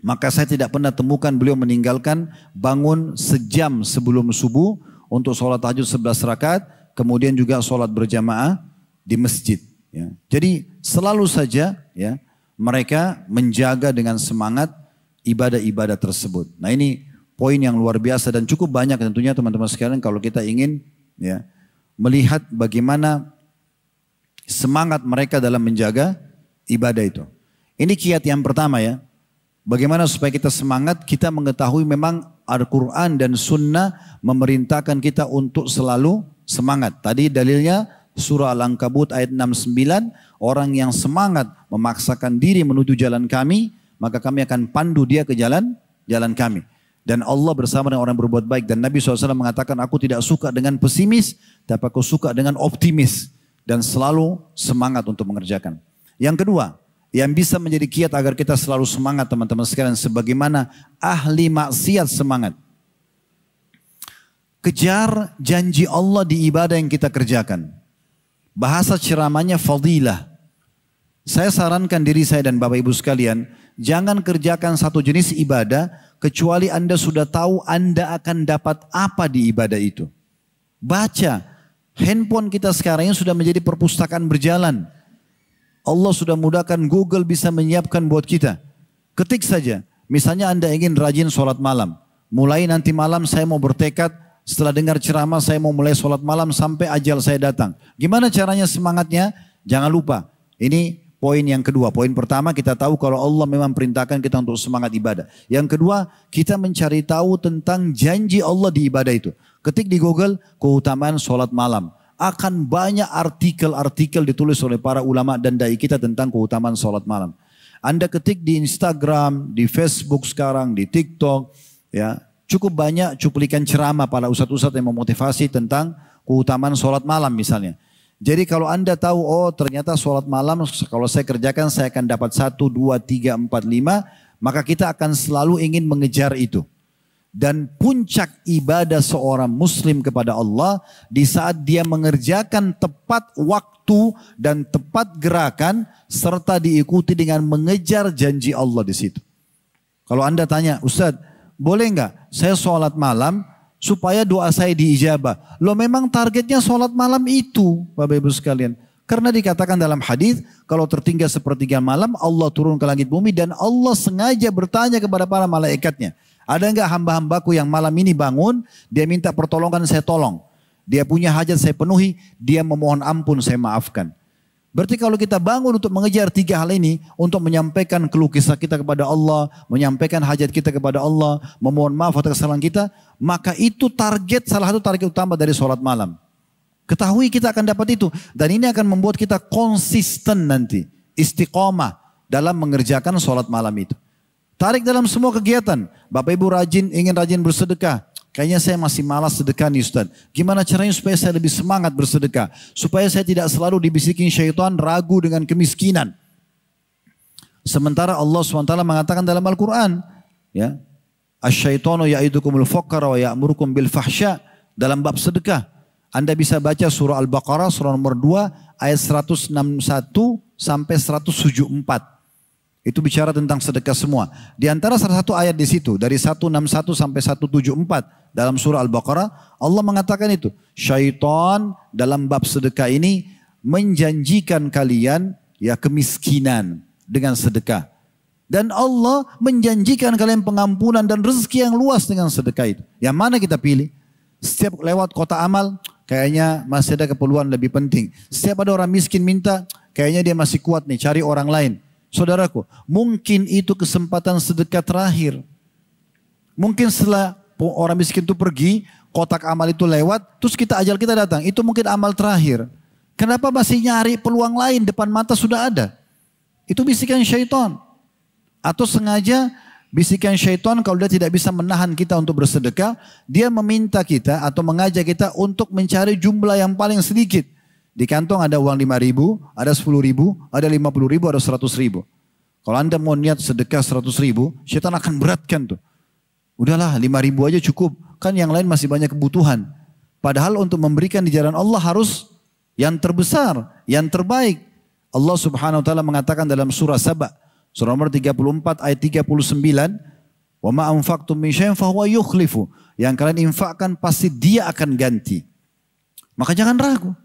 [SPEAKER 1] maka saya tidak pernah temukan beliau meninggalkan bangun sejam sebelum subuh untuk sholat tahajud 11 rakaat, kemudian juga sholat berjamaah di masjid. Ya. Jadi selalu saja, ya, mereka menjaga dengan semangat ibadah-ibadah tersebut. Nah, ini poin yang luar biasa dan cukup banyak tentunya teman-teman sekalian kalau kita ingin, ya, melihat bagaimana semangat mereka dalam menjaga ibadah itu. Ini kiat yang pertama, ya. Bagaimana supaya kita semangat, kita mengetahui memang Al-Quran dan Sunnah memerintahkan kita untuk selalu semangat. Tadi dalilnya surah Al-Ankabut ayat 69, orang yang semangat memaksakan diri menuju jalan kami, maka kami akan pandu dia ke jalan kami. Dan Allah bersama dengan orang yang berbuat baik. Dan Nabi SAW mengatakan, aku tidak suka dengan pesimis, tapi aku suka dengan optimis. Dan selalu semangat untuk mengerjakan. Yang kedua, yang bisa menjadi kiat agar kita selalu semangat teman-teman sekalian, sebagaimana ahli maksiat semangat. Kejar janji Allah di ibadah yang kita kerjakan. Bahasa ceramahnya fadilah. Saya sarankan diri saya dan Bapak Ibu sekalian, jangan kerjakan satu jenis ibadah kecuali Anda sudah tahu Anda akan dapat apa di ibadah itu. Baca. Handphone kita sekarang ini sudah menjadi perpustakaan berjalan. Allah sudah mudahkan, Google bisa menyiapkan buat kita. Ketik saja. Misalnya Anda ingin rajin sholat malam. Mulai nanti malam saya mau bertekad, setelah dengar ceramah saya mau mulai sholat malam sampai ajal saya datang. Gimana caranya semangatnya? Jangan lupa. Ini poin yang kedua. Poin pertama, kita tahu kalau Allah memang perintahkan kita untuk semangat ibadah. Yang kedua, kita mencari tahu tentang janji Allah di ibadah itu. Ketik di Google, keutamaan sholat malam. Akan banyak artikel-artikel ditulis oleh para ulama dan dai kita tentang keutamaan sholat malam. Anda ketik di Instagram, di Facebook sekarang, di TikTok, ya, cukup banyak cuplikan ceramah para ustadz-ustadz yang memotivasi tentang keutamaan sholat malam misalnya. Jadi kalau Anda tahu, oh ternyata sholat malam kalau saya kerjakan saya akan dapat 1, 2, 3, 4, 5, maka kita akan selalu ingin mengejar itu. Dan puncak ibadah seorang muslim kepada Allah di saat dia mengerjakan tepat waktu dan tepat gerakan serta diikuti dengan mengejar janji Allah di situ. Kalau Anda tanya, Ustadz, boleh nggak saya sholat malam supaya doa saya diijabah? Loh, memang targetnya sholat malam itu, Bapak Ibu sekalian. Karena dikatakan dalam hadis, kalau tertinggal sepertiga malam, Allah turun ke langit bumi dan Allah sengaja bertanya kepada para malaikatnya. Ada enggak hamba-hambaku yang malam ini bangun, dia minta pertolongan, saya tolong. Dia punya hajat, saya penuhi. Dia memohon ampun, saya maafkan. Berarti kalau kita bangun untuk mengejar 3 hal ini, untuk menyampaikan keluh kesah kita kepada Allah, menyampaikan hajat kita kepada Allah, memohon maaf atas kesalahan kita, maka itu target, salah satu target utama dari sholat malam. Ketahui kita akan dapat itu. Dan ini akan membuat kita konsisten nanti, istiqomah dalam mengerjakan sholat malam itu. Tarik dalam semua kegiatan. Bapak Ibu ingin rajin bersedekah. Kayaknya saya masih malas sedekah nih Ustaz. Gimana caranya supaya saya lebih semangat bersedekah? Supaya saya tidak selalu dibisikin syaitan ragu dengan kemiskinan. Sementara Allah SWT mengatakan dalam Al-Quran. Ya, Asyaitonu ya'idukumul faqara wa ya'murukum bil fahsya. Dalam bab sedekah. Anda bisa baca surah Al-Baqarah surah nomor 2 ayat 161 sampai 174. Itu bicara tentang sedekah semua. Di antara salah satu ayat di situ dari 161 sampai 174 dalam surah Al-Baqarah Allah mengatakan itu, syaitan dalam bab sedekah ini menjanjikan kalian ya kemiskinan dengan sedekah. Dan Allah menjanjikan kalian pengampunan dan rezeki yang luas dengan sedekah itu. Yang mana kita pilih? Setiap lewat kota amal kayaknya masih ada keperluan lebih penting. Setiap ada orang miskin minta, kayaknya dia masih kuat nih cari orang lain. Saudaraku, mungkin itu kesempatan sedekah terakhir. Mungkin setelah orang miskin itu pergi, kotak amal itu lewat, terus ajal kita datang. Itu mungkin amal terakhir. Kenapa masih nyari peluang lain, depan mata sudah ada? Itu bisikan syaitan. Atau sengaja bisikan syaitan kalau dia tidak bisa menahan kita untuk bersedekah, dia meminta kita atau mengajak kita untuk mencari jumlah yang paling sedikit. Di kantong ada uang 5.000, ada 10.000, ada 50.000, ada 100.000. Kalau Anda mau niat sedekah 100.000, syaitan akan beratkan tuh. Udahlah 5.000 aja cukup, kan yang lain masih banyak kebutuhan. Padahal untuk memberikan di jalan Allah harus yang terbesar, yang terbaik. Allah Subhanahu wa taala mengatakan dalam surah Saba, surah nomor 34 ayat 39, "Wa ma anfaqtum min syai'in fahuwa yukhlifu." Yang kalian infakkan pasti dia akan ganti. Maka jangan ragu.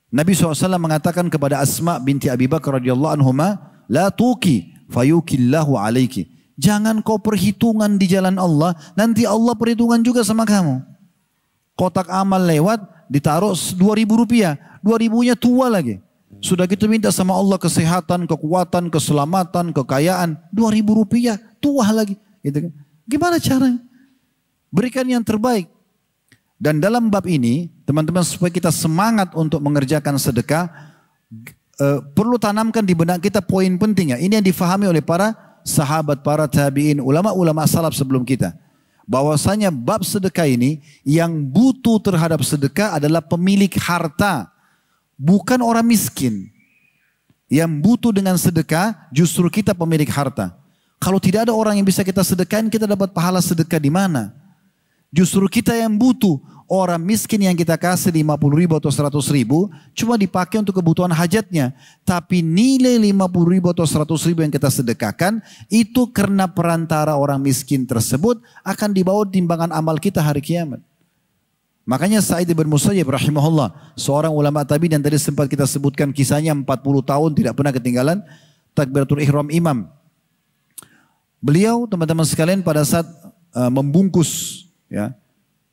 [SPEAKER 1] Nabi SAW mengatakan kepada Asma binti Abi Bakar radhiyallahu anhuma, la tuki fayukillahu alaiki. Jangan kau perhitungan di jalan Allah, nanti Allah perhitungan juga sama kamu. Kotak amal lewat, ditaruh 2.000 rupiah, 2.000-nya tua lagi. Sudah gitu minta sama Allah kesehatan, kekuatan, keselamatan, kekayaan, 2.000 rupiah, tua lagi. Gitu kan. Gimana caranya? Berikan yang terbaik. Dan dalam bab ini, teman-teman supaya kita semangat untuk mengerjakan sedekah, perlu tanamkan di benak kita poin pentingnya. Ini yang difahami oleh para sahabat, para tabi'in, ulama-ulama salaf sebelum kita. Bahwasanya bab sedekah ini, yang butuh terhadap sedekah adalah pemilik harta, bukan orang miskin. Yang butuh dengan sedekah, justru kita pemilik harta. Kalau tidak ada orang yang bisa kita sedekahin, kita dapat pahala sedekah di mana? Justru kita yang butuh. Orang miskin yang kita kasih 50.000 atau 100.000 cuma dipakai untuk kebutuhan hajatnya. Tapi nilai 50.000 atau 100.000 yang kita sedekahkan itu karena perantara orang miskin tersebut akan dibawa timbangan amal kita hari kiamat. Makanya Sa'id bin Musayyib rahimahullah, seorang ulama tabi'in yang tadi sempat kita sebutkan kisahnya 40 tahun tidak pernah ketinggalan takbiratul ihram imam. Beliau teman-teman sekalian pada saat membungkus ya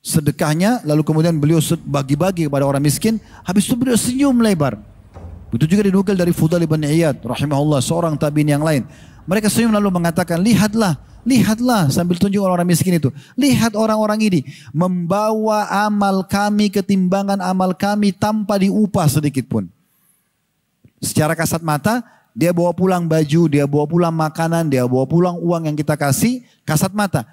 [SPEAKER 1] sedekahnya, lalu kemudian beliau bagi-bagi kepada orang miskin, habis itu beliau senyum lebar. Itu juga dinukil dari Fudail bin Iyad rahimahullah, seorang tabi'in yang lain. Mereka senyum lalu mengatakan, lihatlah sambil tunjuk orang miskin itu. Lihat orang-orang ini membawa amal kami, ketimbangan amal kami tanpa diupah sedikit pun. Secara kasat mata, dia bawa pulang baju, dia bawa pulang makanan, dia bawa pulang uang yang kita kasih, kasat mata.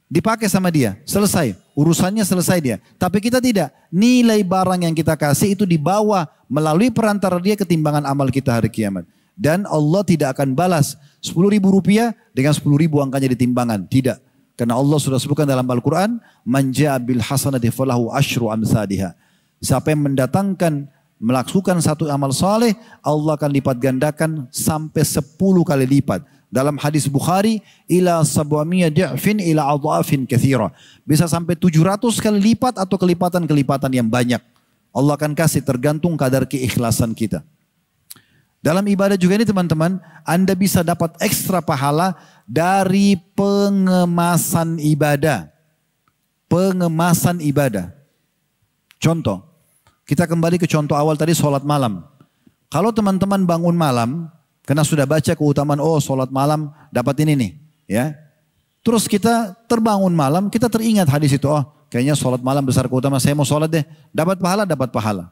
[SPEAKER 1] Dipakai sama dia, selesai. Urusannya selesai dia. Tapi kita tidak. Nilai barang yang kita kasih itu dibawa melalui perantara dia ketimbangan amal kita hari kiamat. Dan Allah tidak akan balas 10.000 rupiah dengan 10.000 angkanya di timbangan. Tidak. Karena Allah sudah sebutkan dalam Al-Quran, man ja'a bil hasanati falahu asyru amsalihha. Siapa yang mendatangkan, melakukan satu amal saleh, Allah akan lipat gandakan sampai 10 kali lipat. Dalam hadis Bukhari, ila sab'amiyya di'fin ila adhafin katsira. Bisa sampai 700 kali lipat atau kelipatan-kelipatan yang banyak. Allah akan kasih tergantung kadar keikhlasan kita. Dalam ibadah juga ini teman-teman, Anda bisa dapat ekstra pahala dari pengemasan ibadah. Pengemasan ibadah. Contoh, kita kembali ke contoh awal tadi, sholat malam. Kalau teman-teman bangun malam, karena sudah baca keutamaan, oh sholat malam dapat ini nih. Ya. Terus kita terbangun malam, kita teringat hadis itu, oh kayaknya sholat malam besar keutamaan, saya mau sholat deh. Dapat pahala, dapat pahala.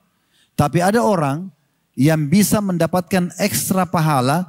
[SPEAKER 1] Tapi ada orang yang bisa mendapatkan ekstra pahala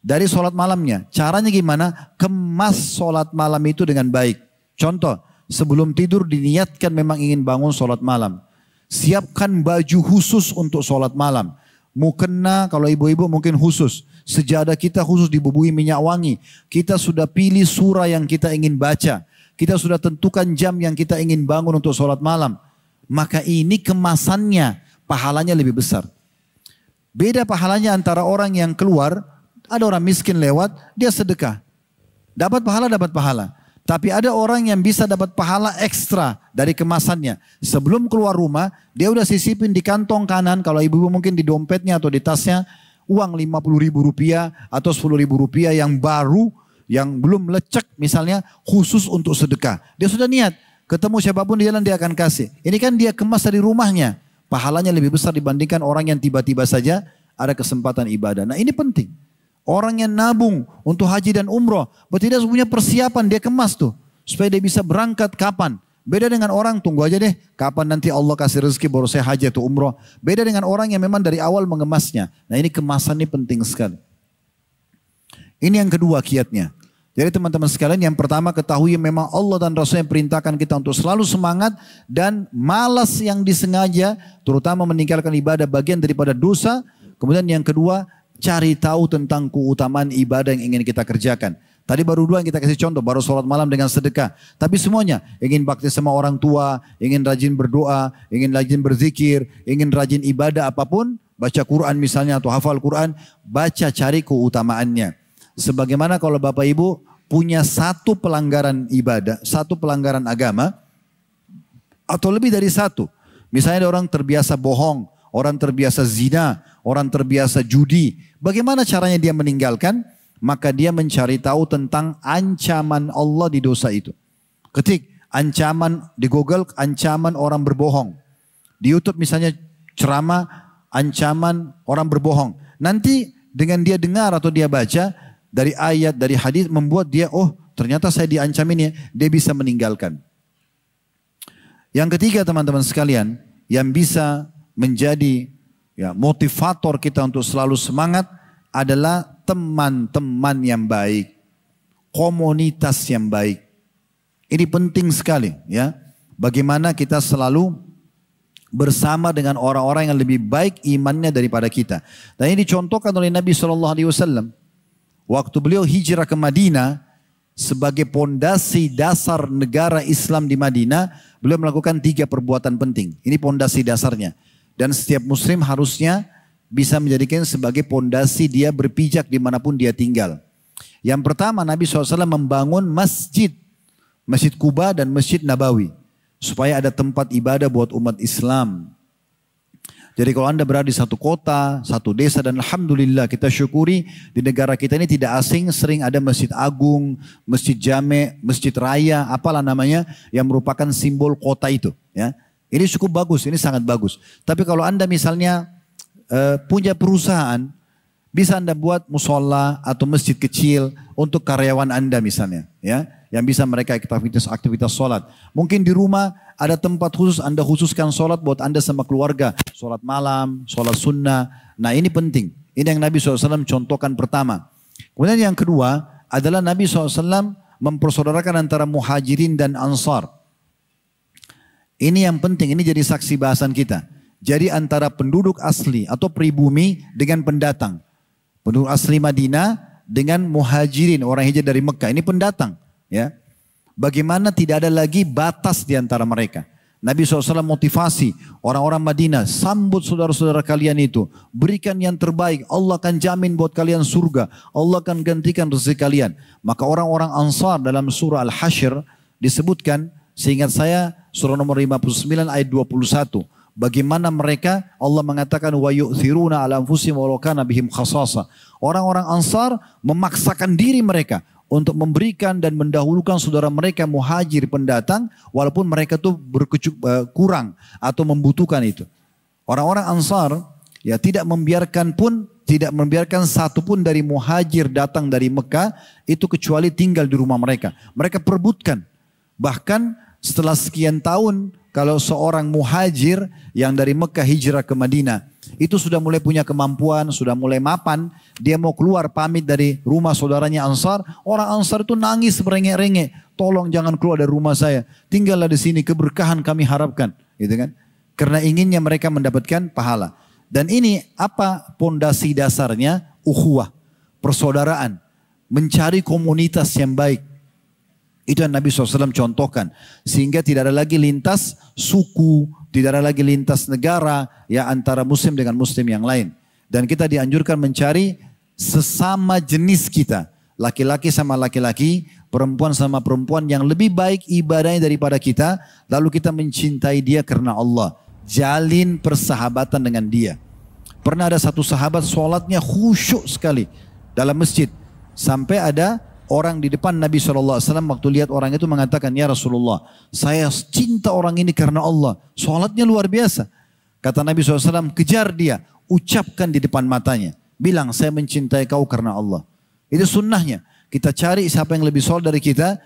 [SPEAKER 1] dari sholat malamnya. Caranya gimana? Kemas sholat malam itu dengan baik. Contoh, sebelum tidur diniatkan memang ingin bangun sholat malam. Siapkan baju khusus untuk sholat malam. Mukena kalau ibu-ibu mungkin khusus. Sejadah kita khusus dibubui minyak wangi. Kita sudah pilih surah yang kita ingin baca. Kita sudah tentukan jam yang kita ingin bangun untuk sholat malam. Maka ini kemasannya, pahalanya lebih besar. Beda pahalanya antara orang yang keluar, ada orang miskin lewat, dia sedekah. Dapat pahala, dapat pahala. Tapi ada orang yang bisa dapat pahala ekstra dari kemasannya. Sebelum keluar rumah, dia udah sisipin di kantong kanan, kalau ibu-ibu mungkin di dompetnya atau di tasnya, uang 50.000 rupiah atau 10.000 rupiah yang baru, yang belum lecek misalnya, khusus untuk sedekah. Dia sudah niat, ketemu siapapun di jalan dia akan kasih. Ini kan dia kemas dari rumahnya. Pahalanya lebih besar dibandingkan orang yang tiba-tiba saja ada kesempatan ibadah. Nah ini penting. Orang yang nabung untuk haji dan umroh, tidak punya persiapan, dia kemas tuh. Supaya dia bisa berangkat kapan. Beda dengan orang, tunggu aja deh, kapan nanti Allah kasih rezeki baru saya haji atau umroh. Beda dengan orang yang memang dari awal mengemasnya. Nah ini kemasan ini penting sekali. Ini yang kedua kiatnya. Jadi teman-teman sekalian, yang pertama ketahui memang Allah dan Rasulnya perintahkan kita untuk selalu semangat dan malas yang disengaja, terutama meninggalkan ibadah bagian daripada dosa. Kemudian yang kedua, cari tahu tentang keutamaan ibadah yang ingin kita kerjakan. Tadi baru dua yang kita kasih contoh, baru sholat malam dengan sedekah. Tapi semuanya, ingin bakti sama orang tua, ingin rajin berdoa, ingin rajin berzikir, ingin rajin ibadah apapun, baca Quran misalnya atau hafal Quran, baca cari keutamaannya. Sebagaimana kalau Bapak Ibu punya satu pelanggaran ibadah, satu pelanggaran agama, atau lebih dari satu. Misalnya ada orang terbiasa bohong, orang terbiasa zina, orang terbiasa judi. Bagaimana caranya dia meninggalkan? Maka dia mencari tahu tentang ancaman Allah di dosa itu. Ketik ancaman di Google, ancaman orang berbohong. Di YouTube misalnya ceramah, ancaman orang berbohong. Nanti dengan dia dengar atau dia baca, dari ayat, dari hadis membuat dia, oh ternyata saya diancam ini, dia bisa meninggalkan. Yang ketiga teman-teman sekalian, yang bisa menjadi motivator kita untuk selalu semangat adalah teman-teman yang baik, komunitas yang baik. Ini penting sekali ya. Bagaimana kita selalu bersama dengan orang-orang yang lebih baik imannya daripada kita. Dan ini dicontohkan oleh Nabi SAW. Waktu beliau hijrah ke Madinah sebagai pondasi dasar negara Islam di Madinah, beliau melakukan 3 perbuatan penting. Ini pondasi dasarnya. Dan setiap muslim harusnya bisa menjadikan sebagai pondasi dia berpijak dimanapun dia tinggal. Yang pertama, Nabi SAW membangun masjid. Masjid Quba dan Masjid Nabawi. Supaya ada tempat ibadah buat umat Islam. Jadi kalau Anda berada di satu kota, satu desa, dan alhamdulillah kita syukuri di negara kita ini tidak asing, sering ada masjid agung, masjid jame, masjid raya, apalah namanya, yang merupakan simbol kota itu. Ya, ini cukup bagus, ini sangat bagus. Tapi kalau Anda misalnya punya perusahaan, bisa Anda buat musola atau masjid kecil untuk karyawan Anda misalnya, ya, yang bisa mereka aktivitas sholat. Mungkin di rumah ada tempat khusus, Anda khususkan sholat buat Anda sama keluarga. Sholat malam, sholat sunnah. Nah ini penting. Ini yang Nabi SAW contohkan pertama. Kemudian yang kedua adalah Nabi SAW mempersaudarakan antara muhajirin dan ansar. Ini yang penting, ini jadi saksi bahasan kita. Jadi antara penduduk asli atau pribumi dengan pendatang. Penduduk asli Madinah dengan muhajirin, orang hijrah dari Mekah. Ini pendatang. Ya. bagaimana tidak ada lagi batas di antara mereka. Nabi SAW motivasi orang-orang Madinah, sambut saudara-saudara kalian itu, berikan yang terbaik, Allah akan jamin buat kalian surga, Allah akan gantikan rezeki kalian. Maka orang-orang Ansar dalam surah Al-Hasyr disebutkan, seingat saya surah nomor 59 ayat 21, bagaimana mereka, Allah mengatakan wa yu'thiruna ala anfusihim walau kana bihim khasasa. Orang-orang Ansar memaksakan diri mereka untuk memberikan dan mendahulukan saudara mereka muhajir pendatang walaupun mereka tuh kurang atau membutuhkan itu. Orang-orang Ansar ya tidak membiarkan satu pun dari muhajir datang dari Mekah itu kecuali tinggal di rumah mereka. Mereka perebutkan. Bahkan setelah sekian tahun kalau seorang muhajir yang dari Mekah hijrah ke Madinah itu sudah mulai punya kemampuan, sudah mulai mapan, dia mau keluar pamit dari rumah saudaranya Ansar, orang Ansar itu nangis merengek-rengek, tolong jangan keluar dari rumah saya, tinggallah di sini, keberkahan kami harapkan, gitu kan? Karena inginnya mereka mendapatkan pahala. Dan ini apa pondasi dasarnya? Ukhuwah, persaudaraan, mencari komunitas yang baik. Itu yang Nabi SAW contohkan. Sehingga tidak ada lagi lintas suku, tidak ada lagi lintas negara ya antara muslim dengan muslim yang lain. Dan kita dianjurkan mencari sesama jenis kita. Laki-laki sama laki-laki, perempuan sama perempuan yang lebih baik ibadahnya daripada kita. Lalu kita mencintai dia karena Allah. Jalin persahabatan dengan dia. Pernah ada satu sahabat sholatnya khusyuk sekali dalam masjid. Sampai ada orang di depan Nabi SAW waktu lihat orang itu mengatakan, ya Rasulullah, saya cinta orang ini karena Allah. Sholatnya luar biasa. Kata Nabi SAW, kejar dia, ucapkan di depan matanya. Bilang, saya mencintai kau karena Allah. Itu sunnahnya. Kita cari siapa yang lebih sholat dari kita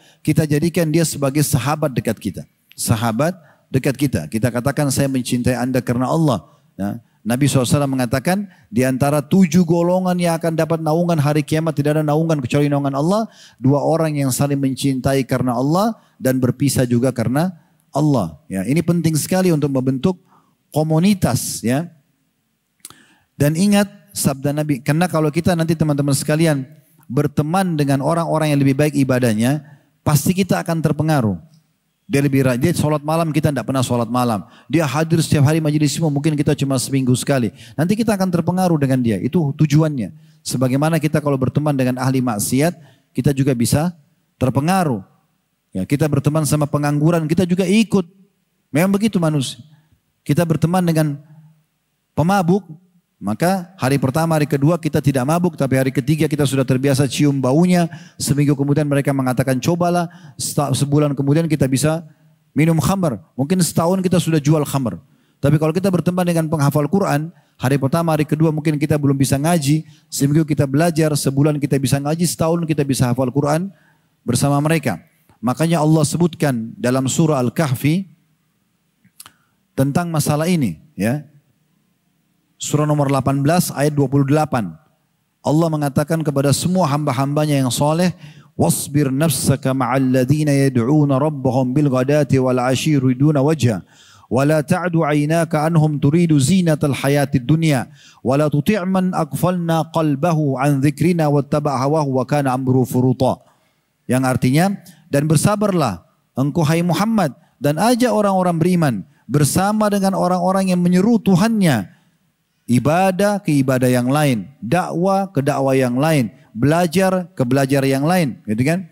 [SPEAKER 1] jadikan dia sebagai sahabat dekat kita. Sahabat dekat kita. Kita katakan, saya mencintai anda karena Allah. Nah, Nabi SAW mengatakan di antara 7 golongan yang akan dapat naungan hari kiamat tidak ada naungan kecuali naungan Allah. 2 orang yang saling mencintai karena Allah dan berpisah juga karena Allah. Ya, ini penting sekali untuk membentuk komunitas. Ya. Dan ingat sabda Nabi, karena kalau kita nanti teman-teman sekalian berteman dengan orang-orang yang lebih baik ibadahnya, pasti kita akan terpengaruh. Dia lebih rajin, dia sholat malam, kita tidak pernah sholat malam. Dia hadir setiap hari majelis ilmu, mungkin kita cuma seminggu sekali. Nanti kita akan terpengaruh dengan dia, itu tujuannya. Sebagaimana kita kalau berteman dengan ahli maksiat, kita juga bisa terpengaruh. Ya, kita berteman sama pengangguran, kita juga ikut. Memang begitu manusia. Kita berteman dengan pemabuk, maka hari pertama, hari kedua kita tidak mabuk, tapi hari ketiga kita sudah terbiasa cium baunya. Seminggu kemudian mereka mengatakan cobalah, sebulan kemudian kita bisa minum khamr. Mungkin setahun kita sudah jual khamr. Tapi kalau kita berteman dengan penghafal Quran, hari pertama, hari kedua mungkin kita belum bisa ngaji. Seminggu kita belajar, sebulan kita bisa ngaji, setahun kita bisa hafal Quran bersama mereka. Makanya Allah sebutkan dalam surah Al-Kahfi tentang masalah ini, ya. Surah nomor 18 ayat 28. Allah mengatakan kepada semua hamba-hambanya yang soleh, wasbir nafsaka ma'al ladhina yad'una rabbahum bil ghadati wal 'ashyi yuriduna wajha wa la ta'du 'aynaka anhum turidu zinatal hayatid dunya wa la tuti' man aghfalna qalbahu an dzikrina wattaba'a hawahu wa kana amruhu furuta. Yang artinya, dan bersabarlah engkau hai Muhammad dan ajak orang-orang beriman bersama dengan orang-orang yang menyeru Tuhannya, ibadah ke ibadah yang lain, dakwah ke dakwah yang lain, belajar ke belajar yang lain, gitu kan?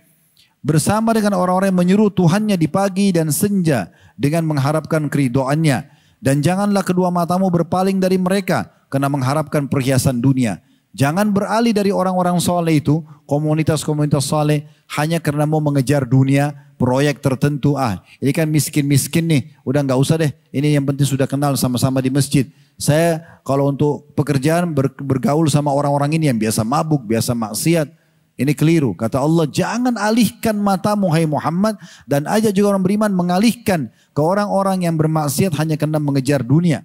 [SPEAKER 1] Bersama dengan orang-orang yang menyeru Tuhannya di pagi dan senja dengan mengharapkan keridhoannya. Dan janganlah kedua matamu berpaling dari mereka karena mengharapkan perhiasan dunia. Jangan beralih dari orang-orang soleh itu, komunitas-komunitas soleh hanya karena mau mengejar dunia, proyek tertentu. Ini kan miskin-miskin nih, udah nggak usah deh. Ini yang penting sudah kenal sama-sama di masjid. Saya kalau untuk pekerjaan bergaul sama orang-orang ini yang biasa mabuk, biasa maksiat. Ini keliru. Kata Allah, jangan alihkan matamu hai Muhammad dan ajak juga orang beriman mengalihkan ke orang-orang yang bermaksiat hanya karena mengejar dunia.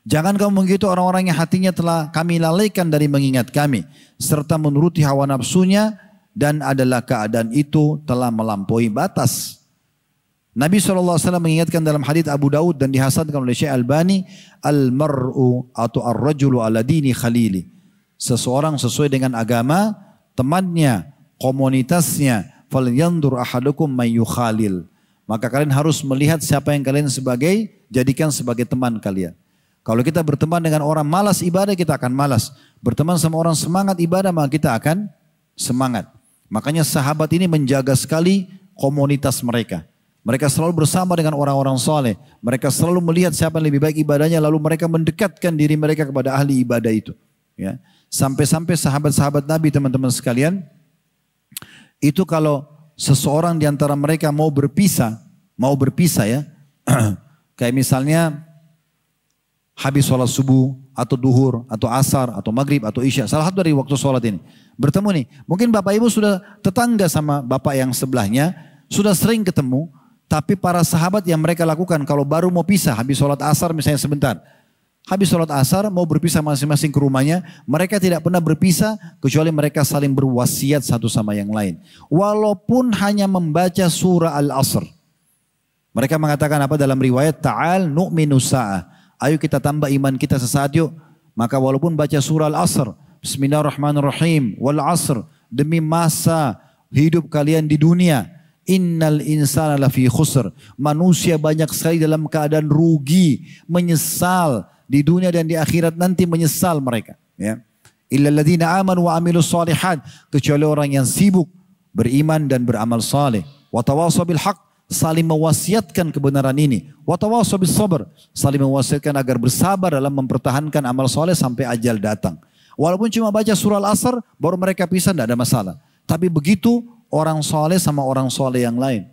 [SPEAKER 1] Jangan kamu mengikuti orang-orang yang hatinya telah kami lalaikan dari mengingat kami, serta menuruti hawa nafsunya, dan adalah keadaan itu telah melampaui batas. Nabi SAW mengingatkan dalam hadits Abu Daud dan dihasankan oleh Syekh Albani, al-mar'u atau ar-rajulu ala dini khalili. Seseorang sesuai dengan agama temannya, komunitasnya, falyanzur ahadukum may yukhalil. Maka kalian harus melihat siapa yang kalian jadikan sebagai teman kalian. Kalau kita berteman dengan orang malas ibadah, kita akan malas. Berteman sama orang semangat ibadah, maka kita akan semangat. Makanya sahabat ini menjaga sekali komunitas mereka. Mereka selalu bersama dengan orang-orang soleh. Mereka selalu melihat siapa yang lebih baik ibadahnya, lalu mereka mendekatkan diri mereka kepada ahli ibadah itu. Ya. Sampai-sampai sahabat-sahabat Nabi, teman-teman sekalian, itu kalau seseorang di antara mereka mau berpisah ya, kayak misalnya habis sholat subuh, atau duhur, atau asar, atau maghrib, atau isya. Salah satu dari waktu sholat ini. Bertemu nih. Mungkin bapak ibu sudah tetangga sama bapak yang sebelahnya. Sudah sering ketemu. Tapi para sahabat yang mereka lakukan kalau baru mau pisah. Habis sholat asar misalnya sebentar. Habis sholat asar mau berpisah masing-masing ke rumahnya. Mereka tidak pernah berpisah. Kecuali mereka saling berwasiat satu sama yang lain. Walaupun hanya membaca surah Al-Asr. Mereka mengatakan apa dalam riwayat? Ta'al nu'minu sa'ah. Ayo kita tambah iman kita sesaat yuk. Maka walaupun baca surah Al-Asr. Bismillahirrahmanirrahim. Wal asr. Demi masa hidup kalian di dunia. Innal insana lafi khusr. Manusia banyak sekali dalam keadaan rugi. Menyesal. Di dunia dan di akhirat nanti menyesal mereka. Ya. Illa alladhina amanu wa amilus salihat. Kecuali orang yang sibuk. Beriman dan beramal saleh. Wa tawasaw bil haqq. Saling mewasiatkan kebenaran ini. Watawasau bis sabr, saling mewasiatkan agar bersabar dalam mempertahankan amal soleh sampai ajal datang. Walaupun cuma baca surah Al-Asr, baru mereka pisah, tidak ada masalah. Tapi begitu orang soleh sama orang soleh yang lain.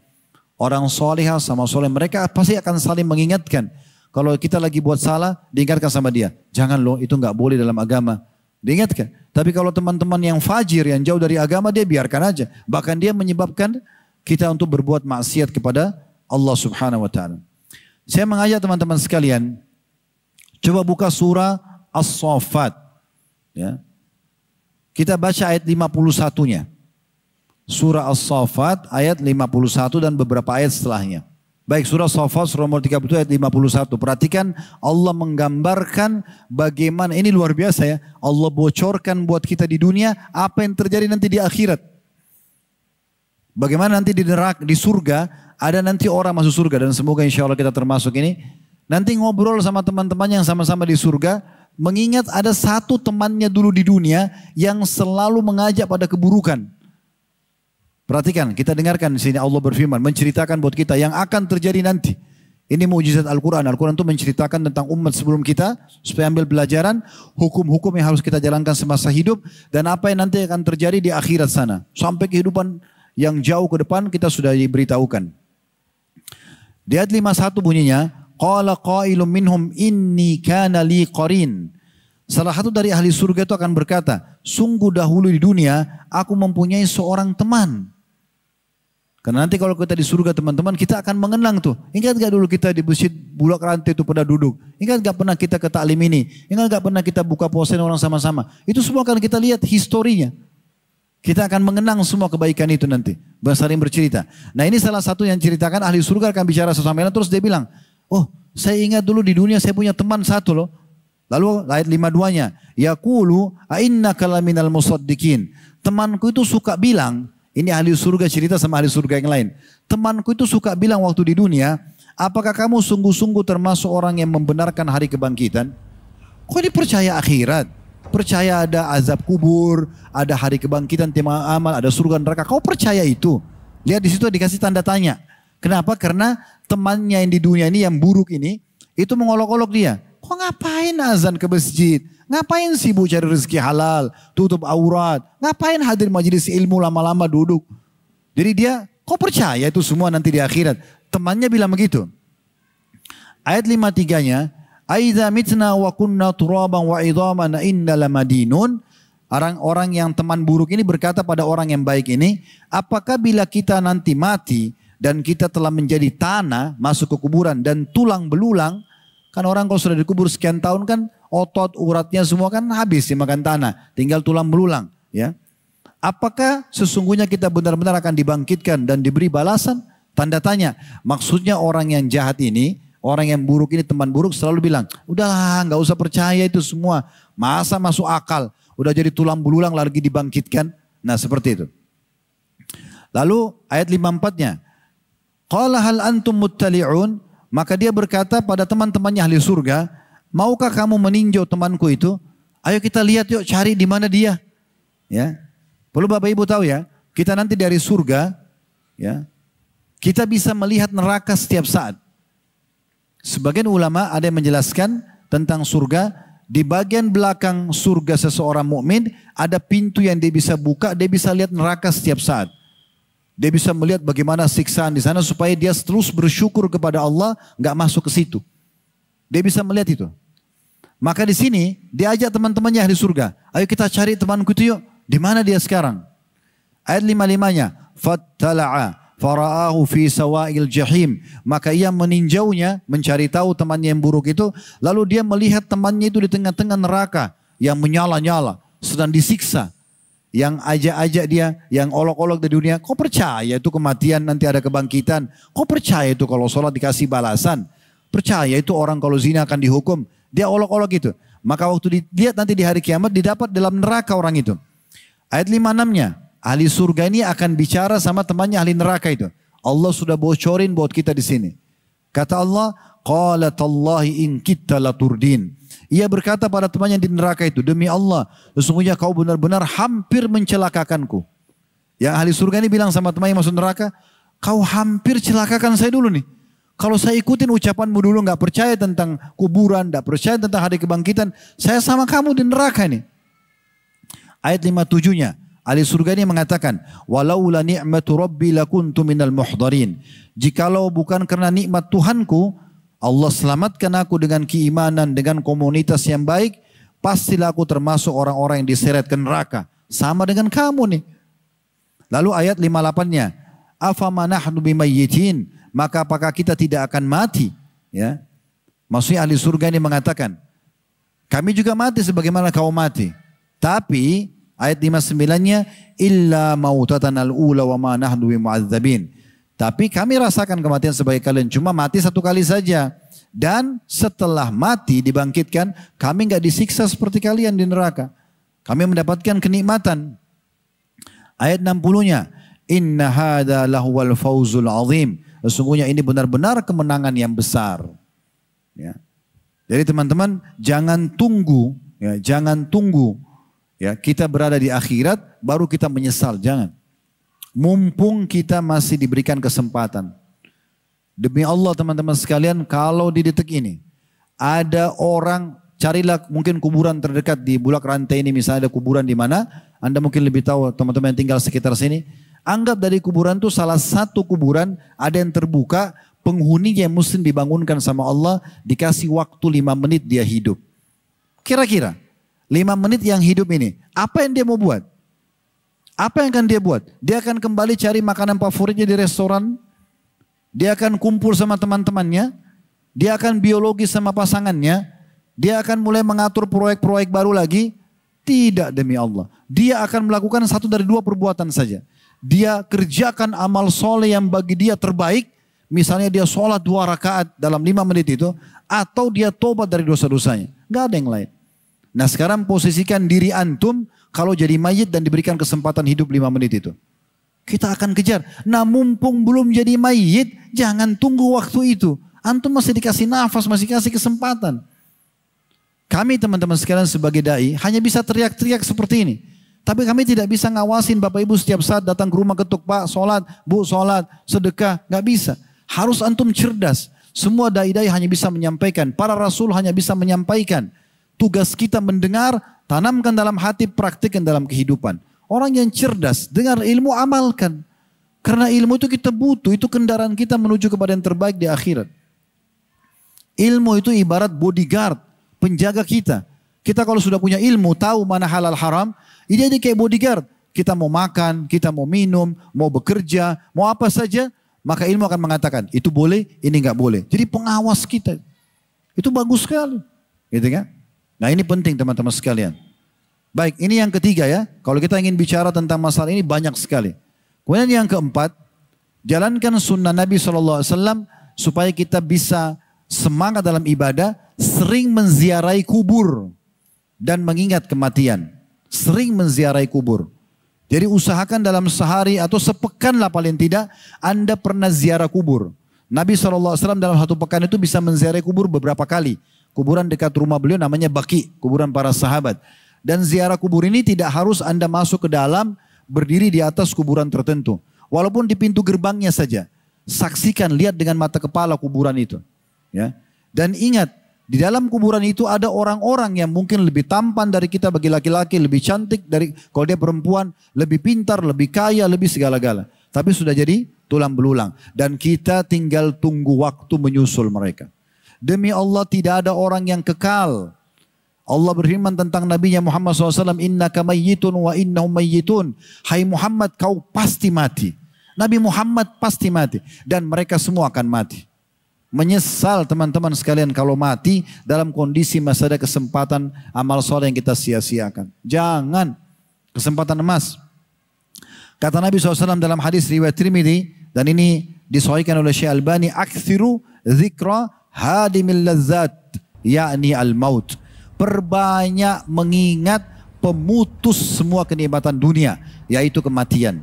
[SPEAKER 1] Orang soleh sama soleh, mereka pasti akan saling mengingatkan. Kalau kita lagi buat salah, diingatkan sama dia. Jangan loh, itu nggak boleh dalam agama. Diingatkan. Tapi kalau teman-teman yang fajir, yang jauh dari agama, dia biarkan aja. Bahkan dia menyebabkan kita untuk berbuat maksiat kepada Allah Subhanahu wa taala. Saya mengajak teman-teman sekalian, coba buka surah As-Saffat. Ya. Kita baca ayat 51-nya. Surah As-Saffat ayat 51 dan beberapa ayat setelahnya. Baik, surah As-Saffat surah nomor 30 ayat 51. Perhatikan Allah menggambarkan bagaimana, ini luar biasa ya. Allah bocorkan buat kita di dunia apa yang terjadi nanti di akhirat. Bagaimana nanti di neraka, di surga, ada nanti orang masuk surga. Dan semoga insya Allah kita termasuk ini. Nanti ngobrol sama teman-teman yang sama-sama di surga. Mengingat ada satu temannya dulu di dunia yang selalu mengajak pada keburukan. Perhatikan, kita dengarkan di sini Allah berfirman. Menceritakan buat kita yang akan terjadi nanti. Ini mukjizat Al-Quran. Al-Quran itu menceritakan tentang umat sebelum kita. Supaya ambil pelajaran. Hukum-hukum yang harus kita jalankan semasa hidup. Dan apa yang nanti akan terjadi di akhirat sana. Sampai kehidupan yang jauh ke depan kita sudah diberitahukan. Di ayat 51 bunyinya, qala qailum minhum inni kana li qarin. Salah satu dari ahli surga itu akan berkata, sungguh dahulu di dunia aku mempunyai seorang teman. Karena nanti kalau kita di surga teman-teman, kita akan mengenang tuh. Ingat gak dulu kita di masjid Bulak Rantai itu pernah duduk? Ingat gak pernah kita ke taklim ini? Ingat gak pernah kita buka puasa orang sama-sama? Itu semua akan kita lihat historinya. Kita akan mengenang semua kebaikan itu nanti. Saling bercerita. Nah ini salah satu yang ceritakan ahli surga akan bicara sesama lain. Terus dia bilang, oh saya ingat dulu di dunia saya punya teman satu loh. Lalu ayat 52-nya. Yaqulu a'innaka laminal musaddiqin. Temanku itu suka bilang. Ini ahli surga cerita sama ahli surga yang lain. Temanku itu suka bilang waktu di dunia. Apakah kamu sungguh-sungguh termasuk orang yang membenarkan hari kebangkitan? Kok ini percaya akhirat? Percaya ada azab kubur, ada hari kebangkitan, timbangan amal, ada surga neraka. Kau percaya itu? Lihat di situ dikasih tanda tanya. Kenapa? Karena temannya yang di dunia ini yang buruk ini, itu mengolok-olok dia. Kok ngapain azan ke masjid? Ngapain sibuk cari rezeki halal, tutup aurat? Ngapain hadir majelis ilmu lama-lama duduk? Jadi dia, kau percaya itu semua nanti di akhirat? Temannya bilang begitu. Ayat 53-nya, Aidza mitna wa kunna turaban wa idhaman inna lamadinun. Orang-orang yang teman buruk ini berkata pada orang yang baik ini, apakah bila kita nanti mati dan kita telah menjadi tanah, masuk ke kuburan dan tulang belulang, kan orang kalau sudah dikubur sekian tahun kan otot uratnya semua kan habis dimakan tanah, tinggal tulang belulang, ya. Apakah sesungguhnya kita benar-benar akan dibangkitkan dan diberi balasan? Tanda tanya. Maksudnya orang yang jahat ini, orang yang buruk ini, teman buruk selalu bilang, udahlah nggak usah percaya itu semua. Masa masuk akal, udah jadi tulang belulang lagi dibangkitkan. Nah seperti itu. Lalu ayat 54-nya. Qala hal antum muttali'un, maka dia berkata pada teman-temannya ahli surga, maukah kamu meninjau temanku itu? Ayo kita lihat yuk, cari di mana dia. Ya. Perlu Bapak Ibu tahu ya, kita nanti dari surga, ya, kita bisa melihat neraka setiap saat. Sebagian ulama ada yang menjelaskan tentang surga, di bagian belakang surga seseorang mukmin ada pintu yang dia bisa buka, dia bisa lihat neraka setiap saat. Dia bisa melihat bagaimana siksaan di sana supaya dia terus bersyukur kepada Allah, nggak masuk ke situ. Dia bisa melihat itu. Maka di sini dia ajak teman-temannya ahli surga, ayo kita cari temanku itu yuk. Di mana dia sekarang? Ayat 55-nya, fattala'a fara'ahu fi sawa'il jahim. Maka ia meninjaunya, mencari tahu temannya yang buruk itu, lalu dia melihat temannya itu di tengah-tengah neraka yang menyala-nyala, sedang disiksa. Yang ajak-ajak dia, yang olok-olok di dunia, kau percaya itu kematian nanti ada kebangkitan? Kau percaya itu kalau sholat dikasih balasan? Percaya itu orang kalau zina akan dihukum? Dia olok-olok itu. Maka waktu dilihat nanti di hari kiamat didapat dalam neraka orang itu. Ayat 56-nya, ahli surga ini akan bicara sama temannya ahli neraka itu. Allah sudah bocorin buat kita di sini. Kata Allah, qala tallahi in kitta laturdin. Ia berkata pada temannya di neraka itu, demi Allah, sesungguhnya kau benar-benar hampir mencelakakanku. Yang ahli surga ini bilang sama temannya masuk neraka, kau hampir celakakan saya dulu nih. Kalau saya ikutin ucapanmu dulu, nggak percaya tentang kuburan, nggak percaya tentang hari kebangkitan, saya sama kamu di neraka nih. Ayat 57-nya, ahli surga ini mengatakan, walaula ni'matu rabbi lakuntu minal muhdarin. Jikalau bukan karena nikmat Tuhanku, Allah selamatkan aku dengan keimanan, dengan komunitas yang baik, pastilah aku termasuk orang-orang yang diseret ke neraka. Sama dengan kamu nih. Lalu ayat 58-nya, afama nahnu bimayyitin, maka apakah kita tidak akan mati? Ya. Maksudnya ahli surga ini mengatakan, kami juga mati sebagaimana kau mati. Tapi ayat 59-nya, illa mautatanal ula wa ma nahnu bimu'adzabin. Tapi kami rasakan kematian sebagai kalian, cuma mati satu kali saja. Dan setelah mati dibangkitkan, kami enggak disiksa seperti kalian di neraka. Kami mendapatkan kenikmatan. Ayat 60-nya, inna hadza lahuwal fawzul azim. Sesungguhnya ini benar-benar kemenangan yang besar. Ya. Jadi teman-teman jangan tunggu, ya, jangan tunggu, ya, kita berada di akhirat baru kita menyesal, jangan. Mumpung kita masih diberikan kesempatan. Demi Allah teman-teman sekalian, kalau di detik ini ada orang, carilah mungkin kuburan terdekat di Bulak Rantai ini, misalnya ada kuburan di mana, Anda mungkin lebih tahu teman-teman yang tinggal sekitar sini. Anggap dari kuburan itu salah satu kuburan ada yang terbuka, penghuni yang muslim dibangunkan sama Allah, dikasih waktu 5 menit dia hidup. Kira-kira 5 menit yang hidup ini, apa yang dia mau buat? Apa yang akan dia buat? Dia akan kembali cari makanan favoritnya di restoran. Dia akan kumpul sama teman-temannya. Dia akan biologi sama pasangannya. Dia akan mulai mengatur proyek-proyek baru lagi. Tidak, demi Allah. Dia akan melakukan satu dari 2 perbuatan saja. Dia kerjakan amal soleh yang bagi dia terbaik. Misalnya dia sholat 2 rakaat dalam 5 menit itu. Atau dia tobat dari dosa-dosanya. Gak ada yang lain. Nah sekarang posisikan diri antum kalau jadi mayit dan diberikan kesempatan hidup 5 menit itu. Kita akan kejar. Nah mumpung belum jadi mayit, jangan tunggu waktu itu. Antum masih dikasih nafas, masih dikasih kesempatan. Kami teman-teman sekalian sebagai da'i hanya bisa teriak-teriak seperti ini. Tapi kami tidak bisa ngawasin Bapak Ibu setiap saat datang ke rumah ketuk, Pak sholat, Bu sholat, sedekah. Gak bisa. Harus antum cerdas. Semua da'i-da'i hanya bisa menyampaikan. Para rasul hanya bisa menyampaikan. Tugas kita mendengar, tanamkan dalam hati, praktikkan dalam kehidupan. Orang yang cerdas, dengar ilmu, amalkan. Karena ilmu itu kita butuh, itu kendaraan kita menuju kepada yang terbaik di akhirat. Ilmu itu ibarat bodyguard, penjaga kita. Kita kalau sudah punya ilmu, tahu mana halal haram, ini jadi kayak bodyguard. Kita mau makan, kita mau minum, mau bekerja, mau apa saja, maka ilmu akan mengatakan, itu boleh, ini nggak boleh. Jadi pengawas kita. Itu bagus sekali. Gitu kan? Nah ini penting teman-teman sekalian. Baik, ini yang ketiga ya. Kalau kita ingin bicara tentang masalah ini banyak sekali. Kemudian yang keempat, jalankan sunnah Nabi SAW supaya kita bisa semangat dalam ibadah, sering menziarahi kubur dan mengingat kematian. Sering menziarahi kubur. Jadi usahakan dalam sehari atau sepekan lah paling tidak Anda pernah ziarah kubur. Nabi SAW dalam satu pekan itu bisa menziarahi kubur beberapa kali. Kuburan dekat rumah beliau namanya Baqi, kuburan para sahabat. Dan ziarah kubur ini tidak harus Anda masuk ke dalam, berdiri di atas kuburan tertentu. Walaupun di pintu gerbangnya saja. Saksikan, lihat dengan mata kepala kuburan itu. Ya. Dan ingat, di dalam kuburan itu ada orang-orang yang mungkin lebih tampan dari kita bagi laki-laki, lebih cantik dari kalau dia perempuan, lebih pintar, lebih kaya, lebih segala-gala. Tapi sudah jadi tulang belulang. Dan kita tinggal tunggu waktu menyusul mereka. Demi Allah tidak ada orang yang kekal. Allah berfirman tentang Nabi Muhammad SAW, innaka mayyitun wa innahum mayyitun. Hai Muhammad, kau pasti mati. Nabi Muhammad pasti mati. Dan mereka semua akan mati. Menyesal teman-teman sekalian kalau mati dalam kondisi masih ada kesempatan amal soleh yang kita sia-siakan. Jangan. Kesempatan emas. Kata Nabi SAW dalam hadis riwayat Tirmidzi, dan ini disahihkan oleh Syekh Albani, aktsiru dzikra hadimil lazzat, yakni al-maut. Perbanyak mengingat pemutus semua kenikmatan dunia, yaitu kematian.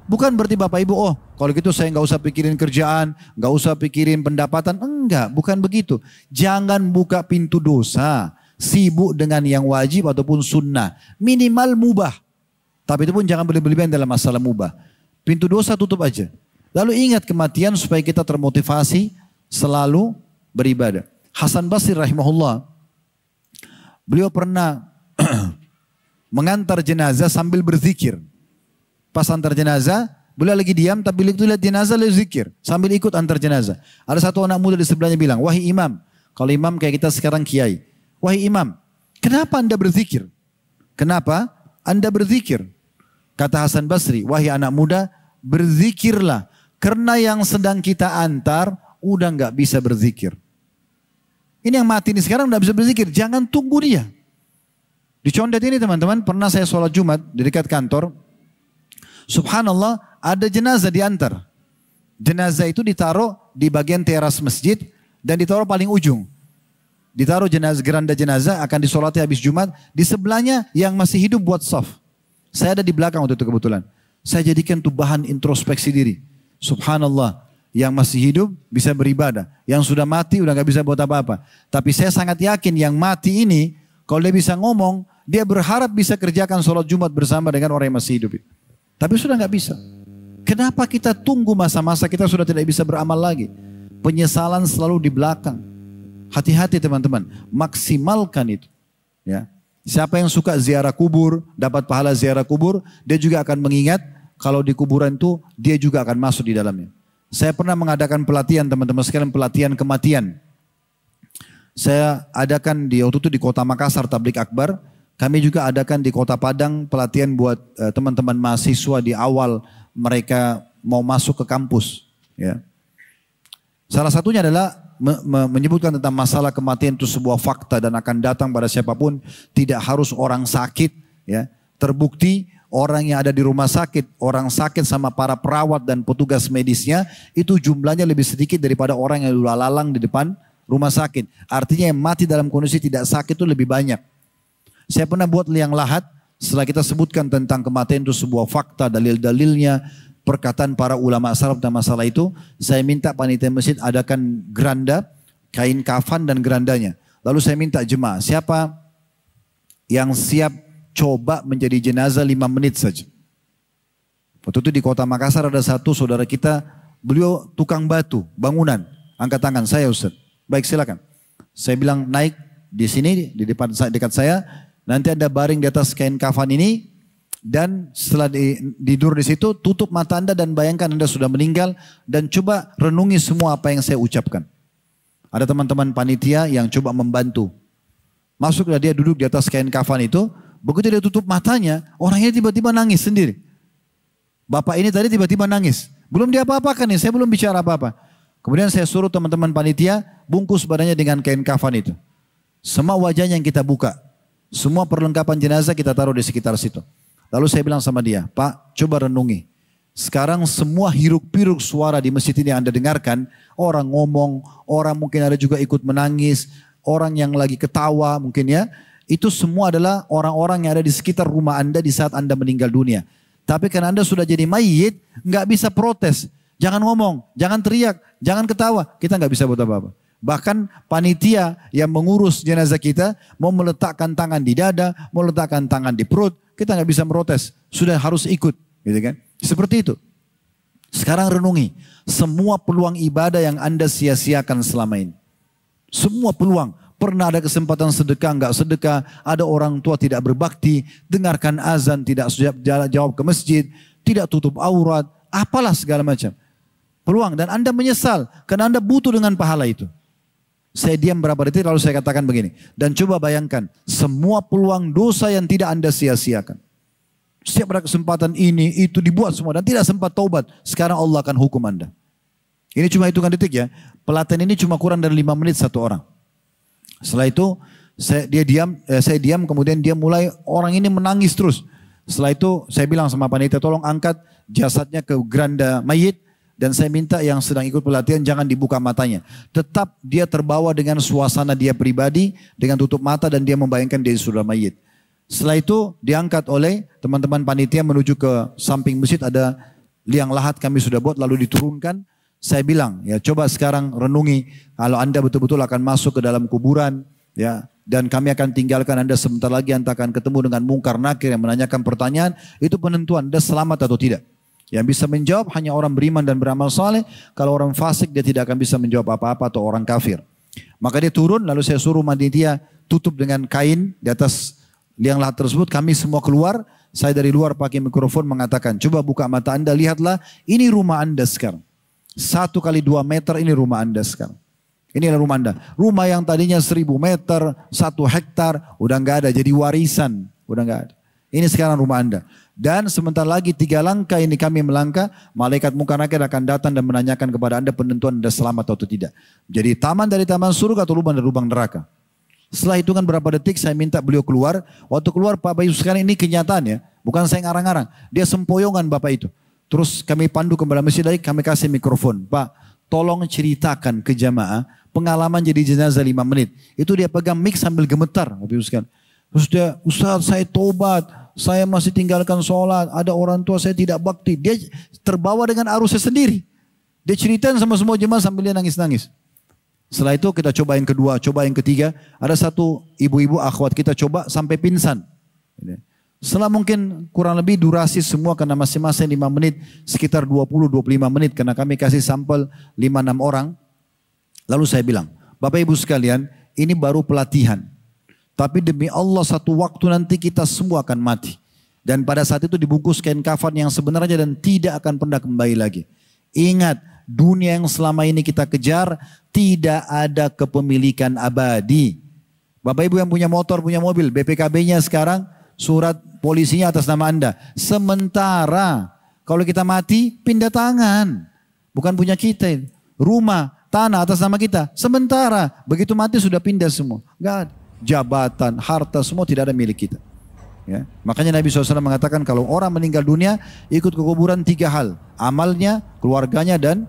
[SPEAKER 1] Bukan berarti Bapak Ibu, oh kalau gitu saya nggak usah pikirin kerjaan, nggak usah pikirin pendapatan. Enggak, bukan begitu. Jangan buka pintu dosa, sibuk dengan yang wajib ataupun sunnah. Minimal mubah. Tapi itu pun jangan berlebihan dalam masalah mubah. Pintu dosa tutup aja. Lalu ingat kematian supaya kita termotivasi selalu beribadah. Hasan Basri rahimahullah, beliau pernah mengantar jenazah sambil berzikir. Pas antar jenazah, beliau lagi diam tapi begitu lihat jenazah lalu zikir. Sambil ikut antar jenazah. Ada satu anak muda di sebelahnya bilang, wahai imam. Kalau imam kayak kita sekarang kiai. Wahai imam, kenapa anda berzikir? Kenapa anda berzikir? Kata Hasan Basri, wahai anak muda, berzikirlah. Karena yang sedang kita antar, udah nggak bisa berzikir. Ini yang mati ini sekarang udah bisa berzikir. Jangan tunggu dia. Di Condet ini teman-teman, pernah saya sholat Jumat di dekat kantor. Subhanallah, ada jenazah diantar. Jenazah itu ditaruh di bagian teras masjid dan ditaruh paling ujung. Ditaruh jenazah, geranda jenazah akan disolati habis Jumat. Di sebelahnya yang masih hidup buat saf. Saya ada di belakang waktu itu kebetulan. Saya jadikan itu bahan introspeksi diri. Subhanallah, yang masih hidup bisa beribadah. Yang sudah mati udah gak bisa buat apa-apa. Tapi saya sangat yakin yang mati ini, kalau dia bisa ngomong, dia berharap bisa kerjakan sholat Jumat bersama dengan orang yang masih hidup. Tapi sudah gak bisa. Kenapa kita tunggu masa-masa kita sudah tidak bisa beramal lagi? Penyesalan selalu di belakang. Hati-hati teman-teman, maksimalkan itu. Ya. Siapa yang suka ziarah kubur, dapat pahala ziarah kubur, dia juga akan mengingat kalau di kuburan itu dia juga akan masuk di dalamnya. Saya pernah mengadakan pelatihan teman-teman sekalian, pelatihan kematian. Saya adakan di waktu itu di kota Makassar, Tablik Akbar. Kami juga adakan di kota Padang pelatihan buat teman-teman mahasiswa di awal mereka mau masuk ke kampus. Ya. Salah satunya adalah menyebutkan tentang masalah kematian itu sebuah fakta dan akan datang pada siapapun, tidak harus orang sakit. Ya. Terbukti orang yang ada di rumah sakit, orang sakit sama para perawat dan petugas medisnya itu jumlahnya lebih sedikit daripada orang yang lalang di depan rumah sakit. Artinya yang mati dalam kondisi tidak sakit itu lebih banyak. Saya pernah buat liang lahat setelah kita sebutkan tentang kematian itu sebuah fakta, dalil-dalilnya, perkataan para ulama salaf tentang masalah itu. Saya minta panitia masjid adakan geranda, kain kafan dan gerandanya. Lalu saya minta jemaah, siapa yang siap coba menjadi jenazah 5 menit saja. Waktu itu di kota Makassar ada satu saudara kita, beliau tukang batu, bangunan. Angkat tangan, saya Ustaz. Baik silakan. Saya bilang naik di sini, di depan dekat saya. Nanti Anda baring di atas kain kafan ini. Dan setelah tidur di situ, tutup mata Anda dan bayangkan Anda sudah meninggal. Dan coba renungi semua apa yang saya ucapkan. Ada teman-teman panitia yang coba membantu. Masuklah dia duduk di atas kain kafan itu. Begitu dia tutup matanya, orangnya tiba-tiba nangis sendiri. Bapak ini tadi tiba-tiba nangis. Belum diapa-apakan nih, saya belum bicara apa-apa. Kemudian saya suruh teman-teman panitia bungkus badannya dengan kain kafan itu. Semua wajahnya yang kita buka. Semua perlengkapan jenazah kita taruh di sekitar situ. Lalu saya bilang sama dia, Pak, coba renungi. Sekarang semua hiruk-piruk suara di masjid ini yang Anda dengarkan, orang ngomong, orang mungkin ada juga ikut menangis, orang yang lagi ketawa mungkin ya, itu semua adalah orang-orang yang ada di sekitar rumah Anda di saat Anda meninggal dunia. Tapi karena Anda sudah jadi mayit, nggak bisa protes. Jangan ngomong, jangan teriak, jangan ketawa. Kita nggak bisa buat apa-apa. Bahkan panitia yang mengurus jenazah kita mau meletakkan tangan di dada, mau meletakkan tangan di perut, kita nggak bisa protes. Sudah harus ikut, gitu kan? Seperti itu. Sekarang renungi semua peluang ibadah yang Anda sia-siakan selama ini. Semua peluang. Pernah ada kesempatan sedekah, enggak sedekah. Ada orang tua tidak berbakti. Dengarkan azan, tidak jawab ke masjid. Tidak tutup aurat. Apalah segala macam. Peluang. Dan Anda menyesal. Karena Anda butuh dengan pahala itu. Saya diam berapa detik lalu saya katakan begini. Dan coba bayangkan. Semua peluang dosa yang tidak Anda sia-siakan. Setiap ada kesempatan ini, itu dibuat semua. Dan tidak sempat taubat. Sekarang Allah akan hukum Anda. Ini cuma hitungan detik ya. Pelatihan ini cuma kurang dari 5 menit satu orang. Setelah itu saya diam, kemudian dia mulai orang ini menangis terus. Setelah itu saya bilang sama panitia, tolong angkat jasadnya ke geranda mayit dan saya minta yang sedang ikut pelatihan jangan dibuka matanya. Tetap dia terbawa dengan suasana dia pribadi dengan tutup mata dan dia membayangkan dia sudah mayit. Setelah itu diangkat oleh teman-teman panitia menuju ke samping masjid, ada liang lahat kami sudah buat lalu diturunkan. Saya bilang, ya coba sekarang renungi kalau Anda betul-betul akan masuk ke dalam kuburan, ya, dan kami akan tinggalkan Anda sebentar lagi, Anda akan ketemu dengan mungkar nakir yang menanyakan pertanyaan, itu penentuan Anda selamat atau tidak. Yang bisa menjawab hanya orang beriman dan beramal saleh. Kalau orang fasik dia tidak akan bisa menjawab apa-apa atau orang kafir. Maka dia turun, lalu saya suruh panitia tutup dengan kain di atas liang lahat tersebut. Kami semua keluar, saya dari luar pakai mikrofon mengatakan, coba buka mata Anda, lihatlah ini rumah Anda sekarang. 1 kali 2 meter ini rumah Anda sekarang. Ini adalah rumah Anda. Rumah yang tadinya 1000 meter, 1 hektar, udah nggak ada, jadi warisan. Udah nggak ada. Ini sekarang rumah Anda. Dan sebentar lagi 3 langkah ini kami melangkah, malaikat mungkar nakir akan datang dan menanyakan kepada Anda penentuan Anda selamat atau tidak. Jadi taman dari taman surga atau lubang dari lubang neraka. Setelah hitungan berapa detik saya minta beliau keluar. Waktu keluar Pak Bayu sekarang ini kenyataan ya. Bukan saya ngarang-ngarang. Dia sempoyongan Bapak itu. Terus kami pandu kembali masjid lagi, kami kasih mikrofon. Pak, tolong ceritakan ke jamaah pengalaman jadi jenazah 5 menit. Itu dia pegang mic sambil gemetar. Terus dia, Ustaz saya tobat, saya masih tinggalkan sholat, ada orang tua saya tidak bakti. Dia terbawa dengan arusnya sendiri. Dia ceritain sama semua jemaah sambil dia nangis-nangis. Setelah itu kita coba yang kedua, coba yang ketiga. Ada satu ibu-ibu akhwat kita coba sampai pingsan. Setelah mungkin kurang lebih durasi semua karena masing-masing 5 menit, sekitar 20-25 menit karena kami kasih sampel 5-6 orang. Lalu saya bilang, Bapak Ibu sekalian, ini baru pelatihan. Tapi demi Allah satu waktu nanti kita semua akan mati. Dan pada saat itu dibungkus kain kafan yang sebenarnya dan tidak akan pernah kembali lagi. Ingat, dunia yang selama ini kita kejar tidak ada kepemilikan abadi. Bapak Ibu yang punya motor, punya mobil, BPKB-nya sekarang surat polisinya atas nama Anda. Sementara kalau kita mati pindah tangan. Bukan punya kita. Rumah, tanah atas nama kita. Sementara begitu mati sudah pindah semua. Enggak ada. Jabatan, harta semua tidak ada milik kita. Ya. Makanya Nabi SAW mengatakan kalau orang meninggal dunia ikut ke kuburan 3 hal. Amalnya, keluarganya dan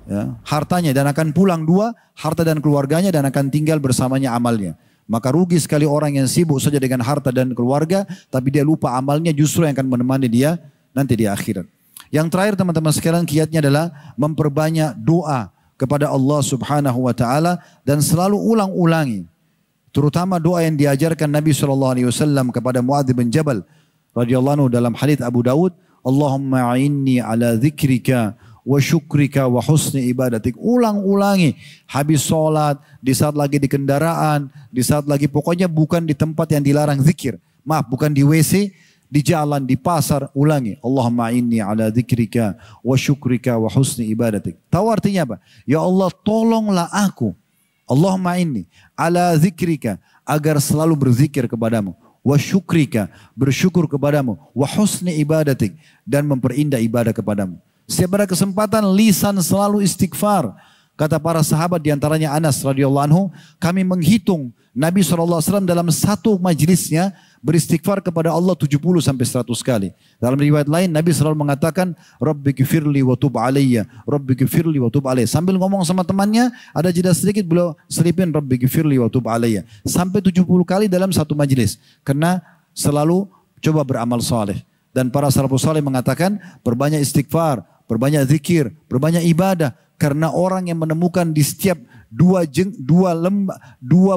[SPEAKER 1] ya, hartanya. Dan akan pulang 2, harta dan keluarganya dan akan tinggal bersamanya amalnya. Maka rugi sekali orang yang sibuk saja dengan harta dan keluarga, tapi dia lupa amalnya justru yang akan menemani dia nanti di akhirat. Yang terakhir teman-teman sekalian kiatnya adalah memperbanyak doa kepada Allah Subhanahu wa taala dan selalu ulang-ulangi. Terutama doa yang diajarkan Nabi SAW kepada Muadz bin Jabal radhiyallahu anhu dalam hadits Abu Daud, Allahumma a'inni ala dzikrika wa syukrika wa husni ibadatik. Ulang-ulangi habis sholat, di saat lagi di kendaraan, di saat lagi pokoknya bukan di tempat yang dilarang zikir. Maaf, bukan di WC, di jalan, di pasar, ulangi. Allahumma inni ala dzikrika wa syukrika wa husni ibadatik. Tahu artinya apa? Ya Allah tolonglah aku. Allahumma inni ala dzikrika, agar selalu berzikir kepadamu. Wa syukrika, bersyukur kepadamu. Wa husni ibadatik, dan memperindah ibadah kepadamu. Setiap ada kesempatan lisan selalu istighfar. Kata para sahabat diantaranya Anas radhiyallahu anhu, kami menghitung Nabi SAW dalam satu majelisnya beristighfar kepada Allah 70 sampai 100 kali. Dalam riwayat lain Nabi selalu mengatakan Rabbighfirli wa tub alayya, Rabbighfirli wa tub alayya. Sambil ngomong sama temannya, ada jeda sedikit beliau selipin Rabbighfirli wa tub alayya. Sampai 70 kali dalam satu majelis. Karena selalu coba beramal soleh. Dan para salafus saleh mengatakan berbanyak istighfar, berbanyak zikir, berbanyak ibadah. Karena orang yang menemukan di setiap dua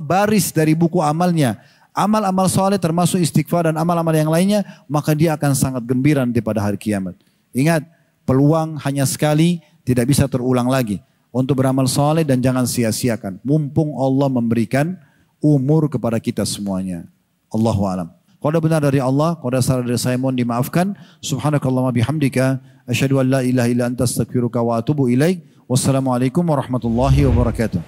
[SPEAKER 1] baris dari buku amalnya, amal-amal saleh termasuk istighfar dan amal-amal yang lainnya, maka dia akan sangat gembira nanti pada hari kiamat. Ingat, peluang hanya sekali, tidak bisa terulang lagi. Untuk beramal saleh dan jangan sia-siakan. Mumpung Allah memberikan umur kepada kita semuanya. Allahu a'lam. Kalau benar dari Allah, kalau salah dari saya mohon dimaafkan. Subhanakallahumma bihamdika, asyhadu an la ilaha illa anta astaghfiruka wa atubu ilaik. Wassalamualaikum warahmatullahi wabarakatuh.